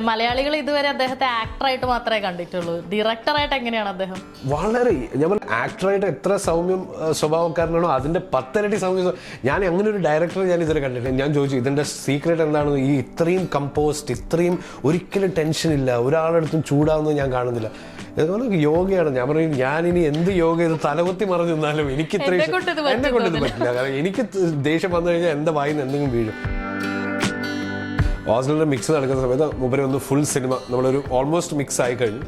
മലയാളികൾ ഇതുവരെ അദ്ദേഹത്തെ ആക്ടറായിട്ട് മാത്രമേ കണ്ടിട്ടുള്ളൂ. ഡയറക്ടറായിട്ട് എങ്ങനെയാണ് അദ്ദേഹം? വളരെ ഞാൻ ആക്ടറായിട്ട് എത്ര സൗമ്യം സ്വഭാവക്കാരനാണോ അതിന്റെ 10 ഇരട്ടി സൗമ്യം. ഞാൻ അങ്ങനെ ഒരു ഡയറക്ടറെ ഞാൻ ഇതുവരെ കണ്ടിട്ടില്ല. ഞാൻ ചോദിച്ചു ഇതിന്റെ സീക്രട്ട് എന്താണെന്ന്. ഈ ഇത്രയും കമ്പോസ്റ്റ്, ഇത്രയും ഒരിക്കലും ടെൻഷൻ ഇല്ല, ഒരാളടുത്തും ചൂടാവുന്നത് ഞാൻ കാണുന്നില്ല. ഇതുപോലെ യോഗയാണ്. ഞാൻ പറയും ഞാനിനി എന്ത് യോഗ ഇത് തലകുത്തി മറിഞ്ഞു നിന്നാലും എനിക്ക് ഇത്രയും എന്നെ കൊണ്ട് ഇത് പറ്റില്ല. കാരണം എനിക്ക് ദേഷ്യം വന്നു കഴിഞ്ഞാൽ എൻ്റെ വായിൽ നിന്ന് എന്തെങ്കിലും വീഴും. ഓസ്ലറിന്റെ മിക്സ് നടക്കുന്ന സമയത്ത് മൂപ്പര് ഒന്ന് ഫുൾ സിനിമ നമ്മളൊരു ഓൾമോസ്റ്റ് മിക്സ് ആയി കഴിഞ്ഞു.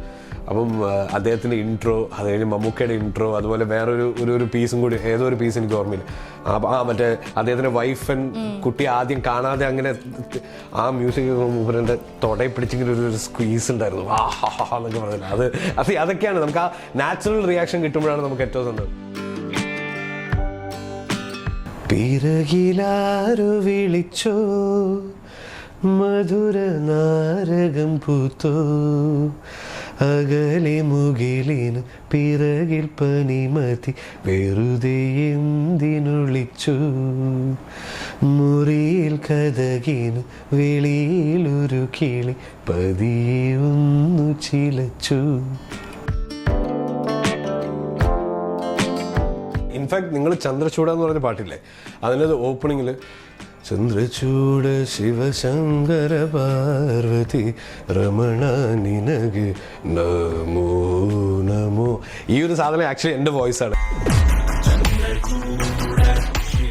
അപ്പം അദ്ദേഹത്തിൻ്റെ ഇൻട്രോ, അത് കഴിഞ്ഞ് മമ്മൂക്കയുടെ ഇൻട്രോ, അതുപോലെ വേറൊരു ഒരു പീസും കൂടി, ഏതോ ഒരു പീസ് എനിക്ക് ഓർമ്മയില്ല. മറ്റേ അദ്ദേഹത്തിൻ്റെ വൈഫ് ആൻഡ് കുട്ടി ആദ്യം കാണാതെ അങ്ങനെ ആ മ്യൂസിക് മൂപ്പറിൻ്റെ തൊടയിൽ പിടിച്ചിങ്ങനെ ഒരു സ്ക്വീസ് ഉണ്ടായിരുന്നു. എന്നൊക്കെ പറഞ്ഞില്ല. അതൊക്കെയാണ് നമുക്ക് ആ നാച്ചുറൽ റിയാക്ഷൻ കിട്ടുമ്പോഴാണ് നമുക്ക് ഏറ്റവും സന്തോഷം. പിറകിലാരു വിളിച്ചോ മധുര നാരകം പൂത്തോ അകലെ മുകിലിന് പിറകിൽ പനിമതി വെറുതെ എന്തിനൊളിച്ചു മുറിയിൽ കഥകിന് വെളിയിലൊരു കിളി പതിയെ ഒന്നു ചിലച്ചു. ഇൻഫാക്ട് നിങ്ങൾ ചന്ദ്രചൂഡ എന്ന് പറഞ്ഞ പാട്ടില്ലേ, അതിൻ്റെ ഓപ്പണിങ്ങിൽ ചന്ദ്രചൂഡ ശിവശങ്കര പാർവതി രമണ നിനಗೆ നമോ നമോ, ഈ ഒരു സാധനം ആക്ച്വലി എൻ്റെ വോയിസാണ്.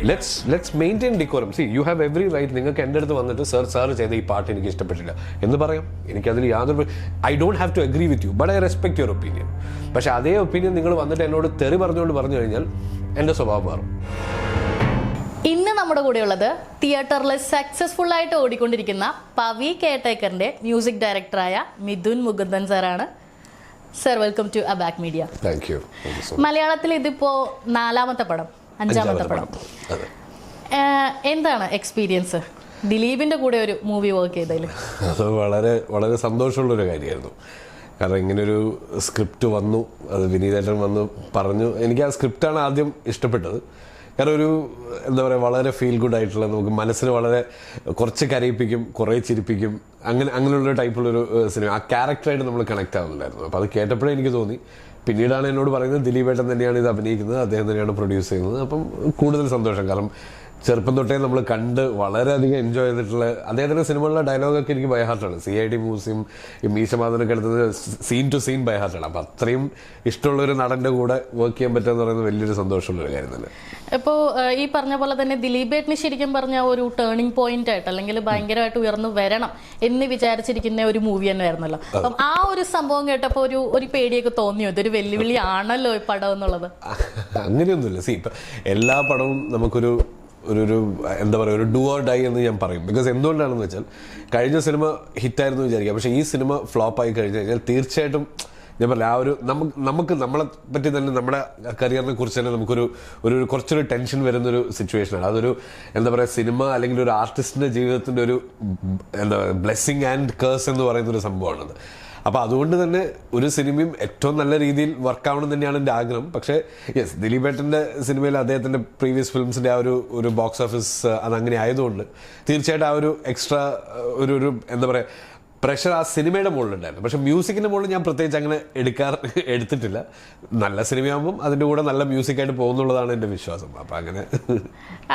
Let's maintain decorum. See you have every right. നിങ്ങൾക്ക് എൻ്റെ അടുത്ത് വന്നിട്ട് സാർ ചെയ്ത ഈ പാട്ട് എനിക്ക് ഇഷ്ടപ്പെട്ടില്ല എന്ന് പറയാം. എനിക്കതിൽ യാതൊരു I don't have to agree with you, but I respect your opinion. പക്ഷേ അതേ ഒപ്പീനിയൻ നിങ്ങൾ വന്നിട്ട് എന്നോട് തെറി പറഞ്ഞു കഴിഞ്ഞാൽ എൻ്റെ സ്വഭാവം മാറും. ഇന്ന് നമ്മുടെ കൂടെയുള്ളത് തിയേറ്ററിൽ സക്സസ്ഫുൾ ആയിട്ട് ഓടിക്കൊണ്ടിരിക്കുന്ന പവി കെയർടേക്കറിന്റെ മ്യൂസിക് ഡയറക്ടറായ മിഥുൻ മുകുന്ദൻ സാറാണ്. Sir, welcome to Abaq Media. Thank you. മലയാളത്തിൽ ഇതിപ്പോ 4ാമത്തെ പടം, 5ാമത്തെ പടം. എന്താണ് എക്സ്പീരിയൻസ് ദിലീപിന്റെ കൂടെ ഒരു മൂവി വർക്ക് ചെയ്തതിൽ? അത് വളരെ വളരെ സന്തോഷമുള്ളൊരു കാര്യമായിരുന്നു. കാരണം ഇങ്ങനൊരു സ്ക്രിപ്റ്റ് വന്നു, അത് വിനീതേട്ടൻ വന്ന് പറഞ്ഞു. എനിക്ക് ആ സ്ക്രിപ്റ്റാണ് ആദ്യം ഇഷ്ടപ്പെട്ടത്. കാരണം ഒരു എന്താ പറയുക, വളരെ ഫീൽ ഗുഡ് ആയിട്ടുള്ള, നമുക്ക് മനസ്സിന് വളരെ കുറച്ച് കരയിപ്പിക്കും, കുറേ ചിരിപ്പിക്കും, അങ്ങനെയുള്ള ടൈപ്പുള്ളൊരു സിനിമ. ആ ക്യാരക്ടറായിട്ട് നമ്മൾ കണക്ട് ആവുന്നുണ്ടായിരുന്നു. അപ്പോൾ അത് കേട്ടപ്പോഴേ എനിക്ക് തോന്നി. പിന്നീടാണ് എന്നോട് പറയുന്നത് ദിലീപേട്ടൻ തന്നെയാണ് ഇത് അഭിനയിക്കുന്നത്, അദ്ദേഹം തന്നെയാണ് പ്രൊഡ്യൂസ് ചെയ്യുന്നത്. അപ്പം കൂടുതൽ സന്തോഷം. കാരണം ചെറുപ്പം തൊട്ടേ നമ്മൾ കണ്ട് വളരെയധികം എൻജോയ് ചെയ്തിട്ടുള്ള അദ്ദേഹത്തിൻ്റെ സിനിമകളിലെ ഡയലോഗൊക്കെ എനിക്ക് ബൈ ഹാർട്ടാണ്. CID മ്യൂസിയം, ഈ മീശമാധവനൊക്കെ എടുത്തത് സീൻ ടു സീൻ ബൈ ഹാർട്ടാണ്. അപ്പം അത്രയും ഇഷ്ടമുള്ളൊരു നടൻ്റെ കൂടെ വർക്ക് ചെയ്യാൻ പറ്റുക എന്ന് പറയുന്നത് വലിയൊരു സന്തോഷമുള്ളൊരു കാര്യം തന്നെ. ഇപ്പോൾ ഈ പറഞ്ഞ പോലെ തന്നെ ദിലീപേട്ടന് ശരിക്കും പറഞ്ഞ ഒരു ടേണിംഗ് പോയിന്റ് ആയിട്ട്, അല്ലെങ്കിൽ ഭയങ്കരമായിട്ട് ഉയർന്നു വരണം എന്ന് വിചാരിച്ചിരിക്കുന്ന ഒരു മൂവി തന്നെ ആയിരുന്നല്ലോ. അപ്പം ആ ഒരു സംഭവം കേട്ടപ്പോൾ ഒരു പേടിയൊക്കെ തോന്നിയോ, ഇതൊരു വെല്ലുവിളി ആണല്ലോ ഈ പടം എന്നുള്ളത്? അങ്ങനെയൊന്നുമില്ല. ഇപ്പം എല്ലാ പടവും നമുക്കൊരു എന്താ പറയുക, ഒരു ഡു ഓർ ഡൈ എന്ന് ഞാൻ പറയും. ബിക്കോസ് എന്തുകൊണ്ടാണെന്ന് വെച്ചാൽ കഴിഞ്ഞ സിനിമ ഹിറ്റായിരുന്നു വിചാരിക്കുക, പക്ഷേ ഈ സിനിമ ഫ്ലോപ്പായി കഴിഞ്ഞു കഴിഞ്ഞാൽ തീർച്ചയായിട്ടും ഞാൻ പറഞ്ഞില്ല, ആ ഒരു നമുക്ക് നമ്മളെ പറ്റി തന്നെ, നമ്മുടെ കരിയറിനെ കുറിച്ച് തന്നെ നമുക്കൊരു കുറച്ചൊരു ടെൻഷൻ വരുന്നൊരു സിറ്റുവേഷനാണ്. അതൊരു എന്താ പറയുക, സിനിമ അല്ലെങ്കിൽ ഒരു ആർട്ടിസ്റ്റിൻ്റെ ജീവിതത്തിൻ്റെ ഒരു എന്താ ബ്ലെസ്സിങ് ആൻഡ് കേഴ്സ് എന്ന് പറയുന്നൊരു സംഭവമാണത്. അപ്പോൾ അതുകൊണ്ട് തന്നെ ഒരു സിനിമയും ഏറ്റവും നല്ല രീതിയിൽ വർക്കാവണം തന്നെയാണ് എൻ്റെ ആഗ്രഹം. പക്ഷേ യെസ്, ദിലീപേട്ടൻ്റെ സിനിമയിൽ അദ്ദേഹത്തിൻ്റെ പ്രീവിയസ് ഫിലിംസിൻ്റെ ആ ഒരു ബോക്സ് ഓഫീസ് അതങ്ങനെ ആയതുകൊണ്ട് തീർച്ചയായിട്ടും ആ ഒരു എക്സ്ട്രാ ഒരു എന്താ പറയുക പ്രഷർ ആ സിനിമയുടെ മുകളിലുണ്ടായിരുന്നു. പക്ഷെ മ്യൂസിക്കിൻ്റെ മുകളിൽ ഞാൻ പ്രത്യേകിച്ച് അങ്ങനെ എടുത്തിട്ടില്ല. നല്ല സിനിമയാകുമ്പം അതിൻ്റെ കൂടെ നല്ല മ്യൂസിക്കായിട്ട് പോകുന്നുള്ളതാണ് എൻ്റെ വിശ്വാസം. അപ്പം അങ്ങനെ.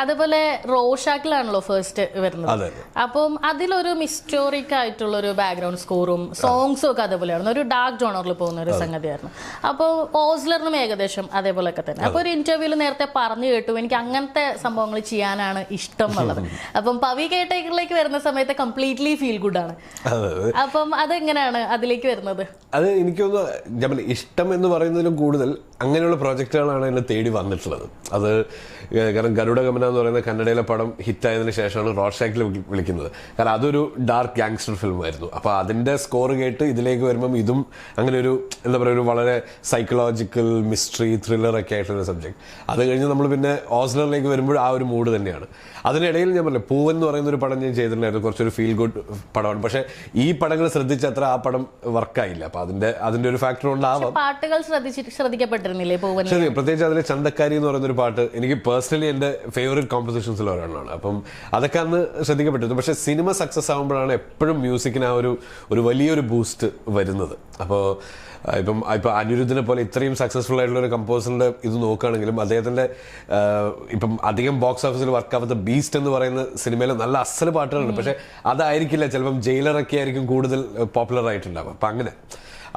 അതുപോലെ റോഷാക്കിലാണല്ലോ ഫസ്റ്റ് വരുന്നത്. അപ്പം അതിലൊരു മിസ്റ്റോറിക് ആയിട്ടുള്ള ഒരു ബാക്ക്ഗ്രൗണ്ട് സ്കോറും സോങ്സും ഒക്കെ അതേപോലെയായിരുന്നു, ഒരു ഡാർക്ക് ജോണറിൽ പോകുന്ന ഒരു സംഗതിയായിരുന്നു. അപ്പോൾ ഓസ്ലറിനും ഏകദേശം അതേപോലെയൊക്കെ തന്നെ. അപ്പോൾ ഒരു ഇന്റർവ്യൂവിൽ നേരത്തെ പറഞ്ഞു കേട്ടു എനിക്ക് അങ്ങനത്തെ സംഭവങ്ങൾ ചെയ്യാനാണ് ഇഷ്ടം എന്നുള്ളത്. അപ്പം പവി കെയർടേക്കറിലേക്ക് വരുന്ന സമയത്ത് കംപ്ലീറ്റ്ലി ഫീൽ ഗുഡ് ആണ്. അപ്പം അതെങ്ങനെയാണ് അതിലേക്ക് വരുന്നത്? അത് എനിക്കൊന്ന് ഇഷ്ടം എന്ന് പറയുന്നതിലും കൂടുതൽ അങ്ങനെയുള്ള പ്രോജക്റ്റുകളാണ് എന്നെ തേടി വന്നിട്ടുള്ളത്. അത് കാരണം ഗരുഡഗമന എന്ന് പറയുന്ന കന്നഡയിലെ പടം ഹിറ്റായതിനു ശേഷമാണ് റോഷാക്കിൽ വിളിക്കുന്നത്. കാരണം അതൊരു ഡാർക്ക് ഗാങ്സ്റ്റർ ഫിലിമായിരുന്നു. അപ്പോൾ അതിൻ്റെ സ്കോർ കേട്ട് ഇതിലേക്ക് വരുമ്പം ഇതും അങ്ങനെ ഒരു എന്താ പറയുക, ഒരു വളരെ സൈക്കോളജിക്കൽ മിസ്റ്ററി ത്രില്ലറൊക്കെ ആയിട്ടുള്ള സബ്ജക്ട്. അത് കഴിഞ്ഞ് നമ്മൾ പിന്നെ ഓസ്ലറിലേക്ക് വരുമ്പോൾ ആ ഒരു മൂഡ് തന്നെയാണ്. അതിനിടയിൽ ഞാൻ പറഞ്ഞില്ല, പൂവൻ എന്ന് പറയുന്ന ഒരു പടം ഞാൻ ചെയ്തിട്ടുണ്ടായിരുന്നു, കുറച്ചൊരു ഫീൽ ഗുഡ് പടമാണ്. പക്ഷേ ഈ പടങ്ങൾ ശ്രദ്ധിച്ചത്ര ആ പടം വർക്കായില്ല. അപ്പൊ അതിന്റെ ഒരു ഫാക്ടർ കൊണ്ടാവാം പാട്ടുകൾ ശ്രദ്ധിക്കപ്പെട്ടു. ഇഷ്ടപ്പെട്ടിരുന്നില്ലേ പൂവൻ? ശരി, പ്രത്യേകിച്ച് അതിലെ ചന്തക്കാരി എന്ന് പറയുന്നൊരു പാട്ട് എനിക്ക് പേഴ്സണലി എൻ്റെ ഫേവറേറ്റ് കോമ്പോസിഷൻസിൽ ഒരെണ്ണമാണ്. അപ്പം അതൊക്കെ അന്ന് ശ്രദ്ധിക്കപ്പെട്ടിരുന്നു. പക്ഷേ സിനിമ സക്സസ് ആകുമ്പോഴാണ് എപ്പോഴും മ്യൂസിക്കിന് ആ ഒരു വലിയൊരു ബൂസ്റ്റ് വരുന്നത്. അപ്പോൾ ഇപ്പം അനിരുദ്ധിനെ പോലെ ഇത്രയും സക്സസ്ഫുൾ ആയിട്ടുള്ള ഒരു കമ്പോസറിന്റെ ഇത് നോക്കുകയാണെങ്കിലും അദ്ദേഹത്തിന്റെ ഇപ്പം അധികം ബോക്സ് ഓഫീസിൽ വർക്കാവാത്ത ബീസ്റ്റ് എന്ന് പറയുന്ന സിനിമയിൽ നല്ല അസല് പാട്ടുകളുണ്ട്. പക്ഷെ അതായിരിക്കില്ല ചിലപ്പം ജയിലറൊക്കെ ആയിരിക്കും കൂടുതൽ പോപ്പുലർ ആയിട്ടുണ്ടാവും. അപ്പം അങ്ങനെ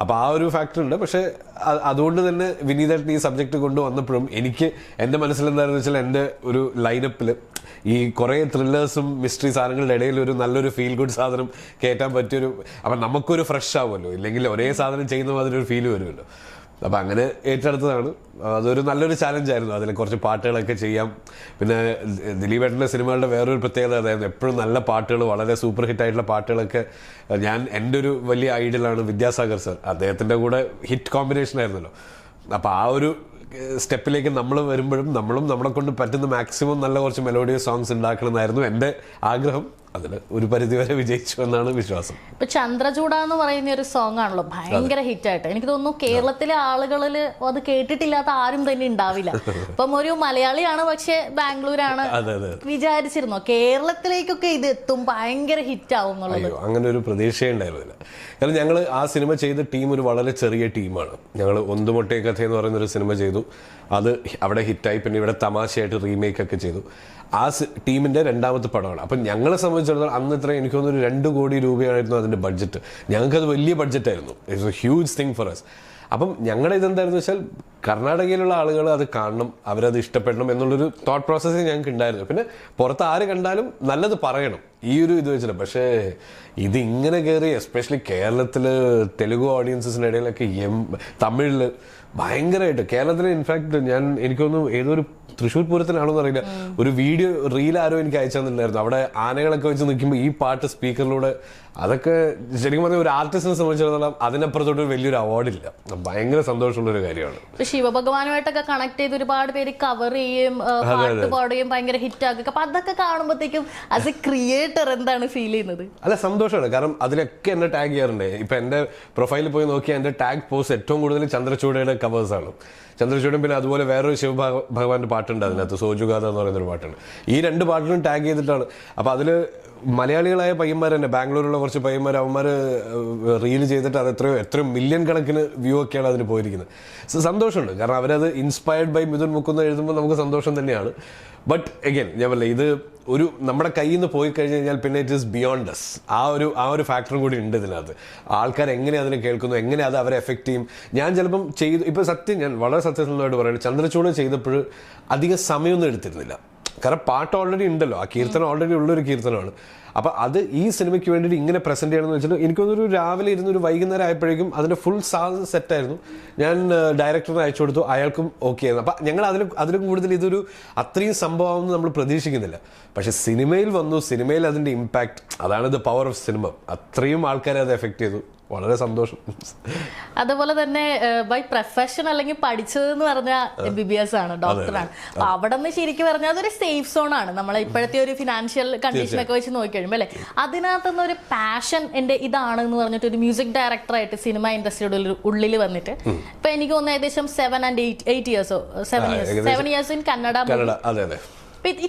അപ്പോൾ ആ ഒരു ഫാക്ടർ ഉണ്ട്. പക്ഷേ അതുകൊണ്ട് തന്നെ വിനീതേട്ടൻ ഈ സബ്ജക്റ്റ് കൊണ്ടുവന്നപ്പോഴും എനിക്ക് എൻ്റെ മനസ്സിലെന്താണെന്ന് വെച്ചാൽ എൻ്റെ ഒരു ലൈനപ്പിൽ ഈ കുറേ ത്രില്ലേഴ്സും മിസ്റ്ററി സാധനങ്ങളുടെ ഇടയിൽ ഒരു നല്ലൊരു ഫീൽ ഗുഡ് സാധനം കയറ്റാൻ പറ്റിയൊരു, അപ്പം നമുക്കൊരു ഫ്രഷ് ആവുമല്ലോ, ഇല്ലെങ്കിൽ ഒരേ സാധനം ചെയ്യുന്ന മാതിരി ഒരു ഫീൽ വരുമല്ലോ. അപ്പം അങ്ങനെ ഏറ്റെടുത്തതാണ്. അതൊരു നല്ലൊരു ചാലഞ്ചായിരുന്നു. അതിൽ കുറച്ച് പാട്ടുകളൊക്കെ ചെയ്യാം. പിന്നെ ദിലീപേട്ടൻ്റെ സിനിമകളുടെ വേറൊരു പ്രത്യേകത അതായിരുന്നു, എപ്പോഴും നല്ല പാട്ടുകൾ, വളരെ സൂപ്പർ ഹിറ്റ് ആയിട്ടുള്ള പാട്ടുകളൊക്കെ. എൻ്റെ ഒരു വലിയ ഐഡലാണ് വിദ്യാസാഗർ സർ. അദ്ദേഹത്തിൻ്റെ കൂടെ ഹിറ്റ് കോമ്പിനേഷൻ ആയിരുന്നല്ലോ. അപ്പോൾ ആ ഒരു സ്റ്റെപ്പിലേക്ക് നമ്മൾ വരുമ്പോഴും നമ്മളും നമ്മളെ കൊണ്ട് പറ്റുന്ന മാക്സിമം നല്ല കുറച്ച് മെലോഡിയസ് സോങ്സ് ഉണ്ടാക്കണമെന്നായിരുന്നു എൻ്റെ ആഗ്രഹം. അതിൽ ഒരു പരിധിവരെ വിജയിച്ചു എന്നാണ് വിശ്വാസം. ഇപ്പൊ ചന്ദ്രചൂഡ എന്ന് പറയുന്ന ഒരു സോങ് ആണല്ലോ ഭയങ്കര ഹിറ്റായിട്ട്. എനിക്ക് തോന്നുന്നു കേരളത്തിലെ ആളുകളിൽ അത് കേട്ടിട്ടില്ലാത്ത ആരും തന്നെ ഉണ്ടാവില്ല. ഇപ്പം ഒരു മലയാളിയാണ്, പക്ഷെ ബാംഗ്ലൂരാണ്. വിചാരിച്ചിരുന്നോ കേരളത്തിലേക്കൊക്കെ ഇത് എത്തും, ഭയങ്കര ഹിറ്റ് ആവും എന്നുള്ളത്? അങ്ങനെ ഒരു പ്രതീക്ഷ ഉണ്ടായിരുന്നില്ല. കാരണം ഞങ്ങൾ ആ സിനിമ ചെയ്ത ടീം ഒരു വളരെ ചെറിയ ടീമാണ്. ഞങ്ങൾ ഒന്നുമൊട്ടേ കഥ എന്ന് പറയുന്ന ഒരു സിനിമ ചെയ്തു. അത് അവിടെ ഹിറ്റായി. പിന്നെ ഇവിടെ തമാശയായിട്ട് റീമേക്ക് ഒക്കെ ചെയ്തു. ആ ടീമിന്റെ രണ്ടാമത്തെ പടമാണ്. അപ്പം ഞങ്ങളെ സംബന്ധിച്ചിടത്തോളം അന്ന് ഇത്ര എനിക്ക് തോന്നുന്നു 2 കോടി രൂപയായിരുന്നു അതിന്റെ ബഡ്ജറ്റ്. ഞങ്ങൾക്കത് വലിയ ബഡ്ജറ്റായിരുന്നു. It's a huge thing for us. അപ്പം ഞങ്ങളുടെ ഇതെന്തായിരുന്നു വെച്ചാൽ കർണാടകയിലുള്ള ആളുകൾ അത് കാണണം, അവരത് ഇഷ്ടപ്പെടണം എന്നുള്ളൊരു തോട്ട് പ്രോസസ്സ് ഞങ്ങൾക്ക് ഉണ്ടായിരുന്നു. പിന്നെ പുറത്ത് ആര് കണ്ടാലും നല്ലത് പറയണം, ഈ ഒരു ഇത് വെച്ചിട്ട്. പക്ഷേ ഇതിങ്ങനെ കയറി എസ്പെഷ്യലി കേരളത്തിൽ തെലുഗു ഓഡിയൻസിനിടയിലൊക്കെ തമിഴിൽ ഭയങ്കരമായിട്ട് കേരളത്തിൽ ഇൻഫാക്ട് എനിക്കൊന്നും ഏതൊരു തൃശ്ശൂർ പൂരത്തിനാണെന്ന് അറിയില്ല, ഒരു വീഡിയോ റീൽ ആരോ എനിക്ക് അയച്ചു തന്നിട്ടുണ്ടായിരുന്നു. അവിടെ ആനകളൊക്കെ വെച്ച് നിൽക്കുമ്പോൾ ഈ പാട്ട് സ്പീക്കറിലൂടെ, അതൊക്കെ ശരിക്കും പറഞ്ഞാൽ ഒരു ആർട്ടിസ്റ്റിനെ സംബന്ധിച്ചിടത്തോളം അതിനപ്പുറത്തോട്ട് വലിയൊരു അവാർഡില്ല. ഭയങ്കര സന്തോഷമുള്ളൊരു കാര്യമാണ്. ശിവഭഗവാനുമായിട്ടൊക്കെ കണക്ട് ചെയ്ത് ഒരുപാട് പേര് കവർ ചെയ്യും, പാട്ട് പാടുകയും ഭയങ്കര ഹിറ്റ് ആക്കുക. അപ്പൊ അതൊക്കെ കാണുമ്പോഴത്തേക്കും ആസ് എ ക്രിയേറ്റർ എന്താണ് ഫീൽ ചെയ്യുന്നത്? അല്ല, സന്തോഷമാണ്. കാരണം അതിലൊക്കെ എന്നെ ടാഗ് ചെയ്യാറുണ്ട്. ഇപ്പൊ എന്റെ പ്രൊഫൈലിൽ പോയി നോക്കിയാൽ എന്റെ ടാഗ് പോസ്റ്റ് ഏറ്റവും കൂടുതൽ ചന്ദ്രചൂഡയുടെ കവേഴ്സ് ആണ്. ചന്ദ്രചൂഡൻ, പിന്നെ അതുപോലെ വേറൊരു ശിവഭഗവാന്റെ പാട്ടുണ്ട് അതിനകത്ത്, സോജുഗാഥ എന്ന് പറയുന്നൊരു പാട്ടുണ്ട്. ഈ 2 പാട്ടിലും ടാഗ് ചെയ്തിട്ടാണ്. അപ്പൊ അതില് മലയാളികളായ പയ്യന്മാർ തന്നെ, ബാംഗ്ലൂരിലുള്ള കുറച്ച് പയ്യന്മാർ, അവന്മാർ റീൽ ചെയ്തിട്ട് അത് എത്രയോ മില്യൺ കണക്കിന് വ്യൂ ഒക്കെയാണ് അതിന് പോയിരിക്കുന്നത്. സോ സന്തോഷമുണ്ട്. കാരണം അവരത് ഇൻസ്പയർഡ് ബൈ മിഥുൻ മുകുന്ദൻ എഴുതുമ്പോൾ നമുക്ക് സന്തോഷം തന്നെയാണ്. ബട്ട് അഗൈൻ ഞാൻ പറഞ്ഞില്ല, ഇത് ഒരു നമ്മുടെ കയ്യിൽ നിന്ന് പോയി കഴിഞ്ഞ് കഴിഞ്ഞാൽ പിന്നെ ഇറ്റ് ഈസ് ബിയോണ്ട് അസ്. ആ ഒരു ഫാക്ടറും കൂടി ഉണ്ട് ഇതിനകത്ത്. ആൾക്കാർ എങ്ങനെ അതിനെ കേൾക്കുന്നു, എങ്ങനെ അത് അവരെ എഫക്ട് ചെയ്യും. ഞാൻ ചിലപ്പം ഇപ്പോൾ ഞാൻ വളരെ സത്യസന്ധമായിട്ട് പറയുന്നത്, ചന്ദ്രചൂഡ് ചെയ്തപ്പോൾ അധികം സമയമൊന്നും എടുത്തിരുന്നില്ല. കാരണം പാട്ട് ഓൾറെഡി ഉണ്ടല്ലോ, ആ കീർത്തനം ഓൾറെഡി ഉള്ളൊരു കീർത്തനമാണ്. അപ്പം അത് ഈ സിനിമയ്ക്ക് വേണ്ടിയിട്ട് ഇങ്ങനെ പ്രസന്റ് ചെയ്യണമെന്ന് വെച്ചിട്ട് എനിക്കൊന്നൊരു രാവിലെ ഇരുന്ന് ഒരു വൈകുന്നേരം ആയപ്പോഴേക്കും അതിൻ്റെ ഫുൾ സാധനം സെറ്റായിരുന്നു. ഞാൻ ഡയറക്ടറിന് അയച്ചു കൊടുത്തു, അയാൾക്കും ഓക്കെ ആയിരുന്നു. അപ്പം ഞങ്ങൾ അതിലും കൂടുതൽ ഇതൊരു അത്രയും സംഭവമാണെന്ന് നമ്മൾ പ്രതീക്ഷിക്കുന്നില്ല. പക്ഷെ സിനിമയിൽ വന്നു, സിനിമയിൽ അതിൻ്റെ ഇമ്പാക്ട്, അതാണ് ദ പവർ ഓഫ് സിനിമ. അത്രയും ആൾക്കാരെ അത് എഫക്ട് ചെയ്തു. വളരെ സന്തോഷം. അതുപോലെ തന്നെ ബൈ പ്രൊഫഷൻ അല്ലെങ്കിൽ പഠിച്ചതെന്ന് പറഞ്ഞാൽ MBBS ആണ്, ഡോക്ടറാണ്. അപ്പൊ അവിടെ നിന്ന് ശരിക്കും പറഞ്ഞാൽ അതൊരു സേഫ് സോൺ ആണ്. നമ്മളെ ഇപ്പോഴത്തെ ഒരു ഫിനാൻഷ്യൽ കണ്ടീഷനൊക്കെ വെച്ച് നോക്കി കഴിയുമ്പോൾ അല്ലെ, അതിനകത്തുനിന്ന് ഒരു പാഷൻ എൻ്റെ ഇതാണ് എന്ന് പറഞ്ഞിട്ട് ഒരു മ്യൂസിക് ഡയറക്ടറായിട്ട് സിനിമ ഇൻഡസ്ട്രിയുടെ ഉള്ളിൽ വന്നിട്ട് ഇപ്പൊ എനിക്ക് തോന്നുന്നു ഏകദേശം 7 and 8 years 7 years in Kannada.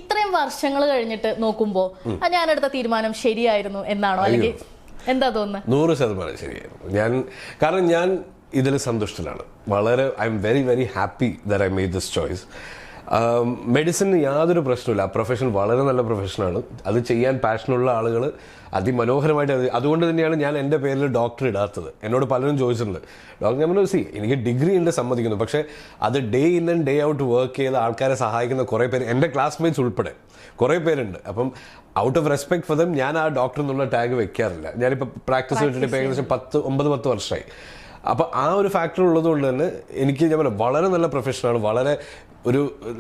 ഇത്രയും വർഷങ്ങൾ കഴിഞ്ഞിട്ട് നോക്കുമ്പോൾ ഞാനെടുത്ത തീരുമാനം ശരിയായിരുന്നു എന്നാണോ, അല്ലെങ്കിൽ എന്താ തോന്നുന്നത്? 100% ശരിയായിരുന്നു. കാരണം ഞാൻ ഇതിൽ സന്തുഷ്ടനാണ്. വളരെ I am very very happy that I made this choice. Medicine യാതൊരു പ്രശ്നമില്ല. ആ പ്രൊഫഷൻ വളരെ നല്ല പ്രൊഫഷനാണ്. അത് ചെയ്യാൻ പാഷനുള്ള ആളുകൾ അതിമനോഹരമായിട്ട് അതുകൊണ്ട് തന്നെയാണ് ഞാൻ എൻ്റെ പേരിൽ ഡോക്ടർ ഇടാത്തത്. എന്നോട് പലരും ചോദിച്ചിട്ടുണ്ട്, ഡോക്ടർ ഞാൻ എനിക്ക് ഡിഗ്രി ഉണ്ട് സമ്മതിക്കുന്നു, പക്ഷേ അത് day in and day out work ചെയ്ത് ആൾക്കാരെ സഹായിക്കുന്ന കുറേ പേര്, എൻ്റെ ക്ലാസ്മേറ്റ്സ് ഉൾപ്പെടെ കുറേ പേരുണ്ട്. അപ്പം out of respect for them ഞാൻ ആ ഡോക്ടർ എന്നുള്ള ടാഗ് വെക്കാറില്ല. ഞാനിപ്പോൾ പ്രാക്ടീസ് ചെയ്തിട്ട് ഇപ്പോൾ ഏകദേശം 9-10 വർഷമായി. അപ്പോൾ ആ ഒരു ഫാക്ടർ ഉള്ളതുകൊണ്ട് തന്നെ എനിക്ക് ഞാൻ പറയാം വളരെ നല്ല പ്രൊഫഷനാണ്. വളരെ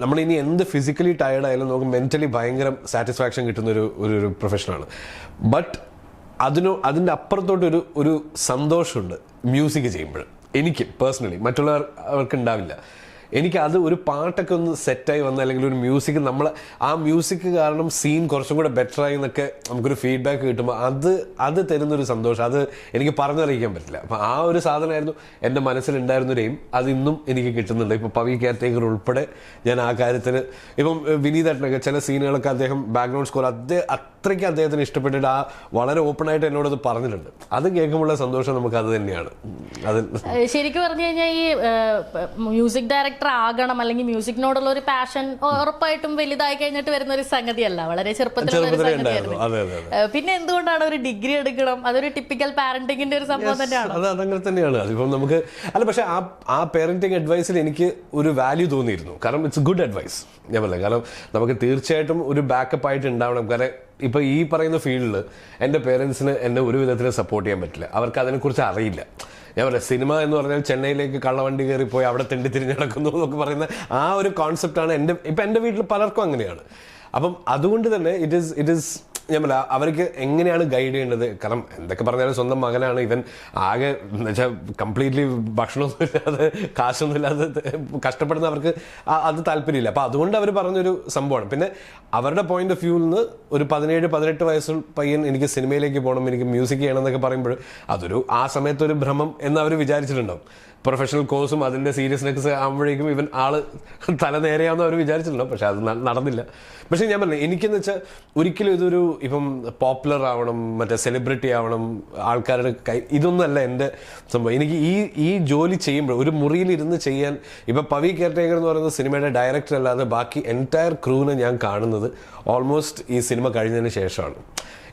നമ്മളിനി എന്ത് ഫിസിക്കലി ടയർഡായാലും നമുക്ക് മെൻ്റലി ഭയങ്കര സാറ്റിസ്ഫാക്ഷൻ കിട്ടുന്ന ഒരു പ്രൊഫഷനാണ്. ബട്ട് അതിൻ്റെ അപ്പുറത്തോട്ടൊരു സന്തോഷമുണ്ട് മ്യൂസിക് ചെയ്യുമ്പോൾ. എനിക്ക് പേഴ്സണലി, മറ്റുള്ളവർക്ക് ഉണ്ടാവില്ല. എനിക്ക് അത് ഒരു പാട്ടൊക്കെ ഒന്ന് സെറ്റായി വന്ന അല്ലെങ്കിൽ ഒരു മ്യൂസിക് നമ്മൾ ആ മ്യൂസിക് കാരണം സീൻ കുറച്ചും കൂടെ ബെറ്റർ ആയി എന്നൊക്കെ നമുക്കൊരു ഫീഡ്ബാക്ക് കിട്ടുമ്പോൾ അത് തരുന്നൊരു സന്തോഷം അത് എനിക്ക് പറഞ്ഞറിയിക്കാൻ പറ്റില്ല. അപ്പം ആ ഒരു സാധനമായിരുന്നു എൻ്റെ മനസ്സിലുണ്ടായിരുന്നൊരു എയിം. അത് ഇന്നും എനിക്ക് കിട്ടുന്നുണ്ട്. ഇപ്പോൾ പവി കെയർടേക്കർ ഉൾപ്പെടെ ഞാൻ ആ കാര്യത്തിന് ഇപ്പം വിനീതേട്ടനൊക്കെ ചില സീനുകളൊക്കെ അദ്ദേഹം ബാക്ക്ഗ്രൗണ്ട് സ്കോർ അത്രയ്ക്ക് അദ്ദേഹത്തിന് ഇഷ്ടപ്പെട്ടിട്ട് ആ വളരെ ഓപ്പണായിട്ട് എന്നോടത് പറഞ്ഞിട്ടുണ്ട്. അത് കേൾക്കുമ്പോഴുള്ള സന്തോഷം നമുക്ക് അത് തന്നെയാണ്. അത് ശരിക്കും പറഞ്ഞു കഴിഞ്ഞാൽ ഈ മ്യൂസിക് ഡയറക്ടർ ആകണം അല്ലെങ്കിൽ മ്യൂസിക്കിനോടുള്ള ഒരു പാഷൻ ഉറപ്പായിട്ടും വലുതായി കഴിഞ്ഞിട്ട് വരുന്ന ഒരു സംഗതിയല്ല, വളരെ ചെറുപ്പത്തിലുള്ള ഒരു സംഗതിയായിരുന്നു. പിന്നെ എന്തുകൊണ്ടാണ് ഒരു ഡിഗ്രി എടുക്കണം? അതൊരു ടിപ്പിക്കൽ പാരന്റിങ്ങിന്റെ ഒരു സംഭവം തന്നെയാണ്. അത് അതങ്ങനെ തന്നെയാണ്. അതിപ്പം നമുക്ക് അല്ല, പക്ഷെ ആ പാരന്റിങ് അഡ്വൈസിൽ എനിക്ക് ഒരു വാല്യൂ തോന്നിയിരുന്നു. കാരണം ഇറ്റ്സ് ഗുഡ് അഡ്വൈസ്. ഞാൻ പറയാം, കാരണം നമുക്ക് തീർച്ചയായിട്ടും ഒരു ബാക്കപ്പ് ആയിട്ട് ഉണ്ടാവണം. കാരണം ഇപ്പൊ ഈ പറയുന്ന ഫീൽഡിൽ എൻ്റെ പേരൻസിന് എന്നെ ഒരു വിധത്തിൽ സപ്പോർട്ട് ചെയ്യാൻ പറ്റില്ല. അവർക്ക് അതിനെക്കുറിച്ച് അറിയില്ല. ഞാൻ പറയാം, സിനിമ എന്ന് പറഞ്ഞാൽ ചെന്നൈയിലേക്ക് കള്ളവണ്ടി കയറി പോയി അവിടെ തിരിഞ്ഞ് നടക്കുന്നു എന്നൊക്കെ പറയുന്ന ആ ഒരു കോൺസെപ്റ്റാണ് എൻ്റെ വീട്ടിൽ പലർക്കും അങ്ങനെയാണ്. അപ്പം അതുകൊണ്ട് തന്നെ ഇറ്റ് ഈസ് ഞാൻ പറയാം, അവർക്ക് എങ്ങനെയാണ് ഗൈഡ് ചെയ്യേണ്ടത്. കാരണം എന്തൊക്കെ പറഞ്ഞാലും സ്വന്തം മകനാണ് ഇവൻ. ആകെ എന്ന് വെച്ചാൽ കംപ്ലീറ്റ്ലി ഭക്ഷണമൊന്നും ഇല്ലാതെ കാശൊന്നും ഇല്ലാതെ കഷ്ടപ്പെടുന്നവർക്ക് അത് താല്പര്യമില്ല. അപ്പം അതുകൊണ്ട് അവർ പറഞ്ഞൊരു സംഭവമാണ്. പിന്നെ അവരുടെ പോയിന്റ് ഓഫ് വ്യൂവിൽ നിന്ന് ഒരു 17-18 വയസ്സുള്ള പയ്യൻ എനിക്ക് സിനിമയിലേക്ക് പോകണം, എനിക്ക് മ്യൂസിക് ചെയ്യണം എന്നൊക്കെ പറയുമ്പോൾ അതൊരു ആ സമയത്തൊരു ഭ്രമം എന്ന് അവർ വിചാരിച്ചിട്ടുണ്ടാവും. പ്രൊഫഷണൽ കോഴ്സും അതിൻ്റെ സീരിയസ്നെസ് ആകുമ്പോഴേക്കും ഇവൻ ആള് തല നേരെയാണെന്ന് അവർ വിചാരിച്ചിട്ടുണ്ടാവും. പക്ഷെ അത് നടന്നില്ല. പക്ഷെ ഞാൻ പറഞ്ഞു, എനിക്കെന്ന് വെച്ചാൽ ഒരിക്കലും ഇതൊരു ഇപ്പം പോപ്പുലർ ആവണം, മറ്റേ സെലിബ്രിറ്റി ആവണം, ആൾക്കാരുടെ ഇതൊന്നുമല്ല എൻ്റെ സംഭവം. എനിക്ക് ഈ ജോലി ചെയ്യുമ്പോൾ ഒരു മുറിയിലിരുന്ന് ചെയ്യാൻ, ഇപ്പം പവി കെയർടേക്കർ എന്ന് പറയുന്ന സിനിമയുടെ ഡയറക്ടർ അല്ലാതെ ബാക്കി എൻറ്റയർ ക്രൂവിനെ ഞാൻ കാണുന്നത് ഓൾമോസ്റ്റ് ഈ സിനിമ കഴിഞ്ഞതിന് ശേഷമാണ്.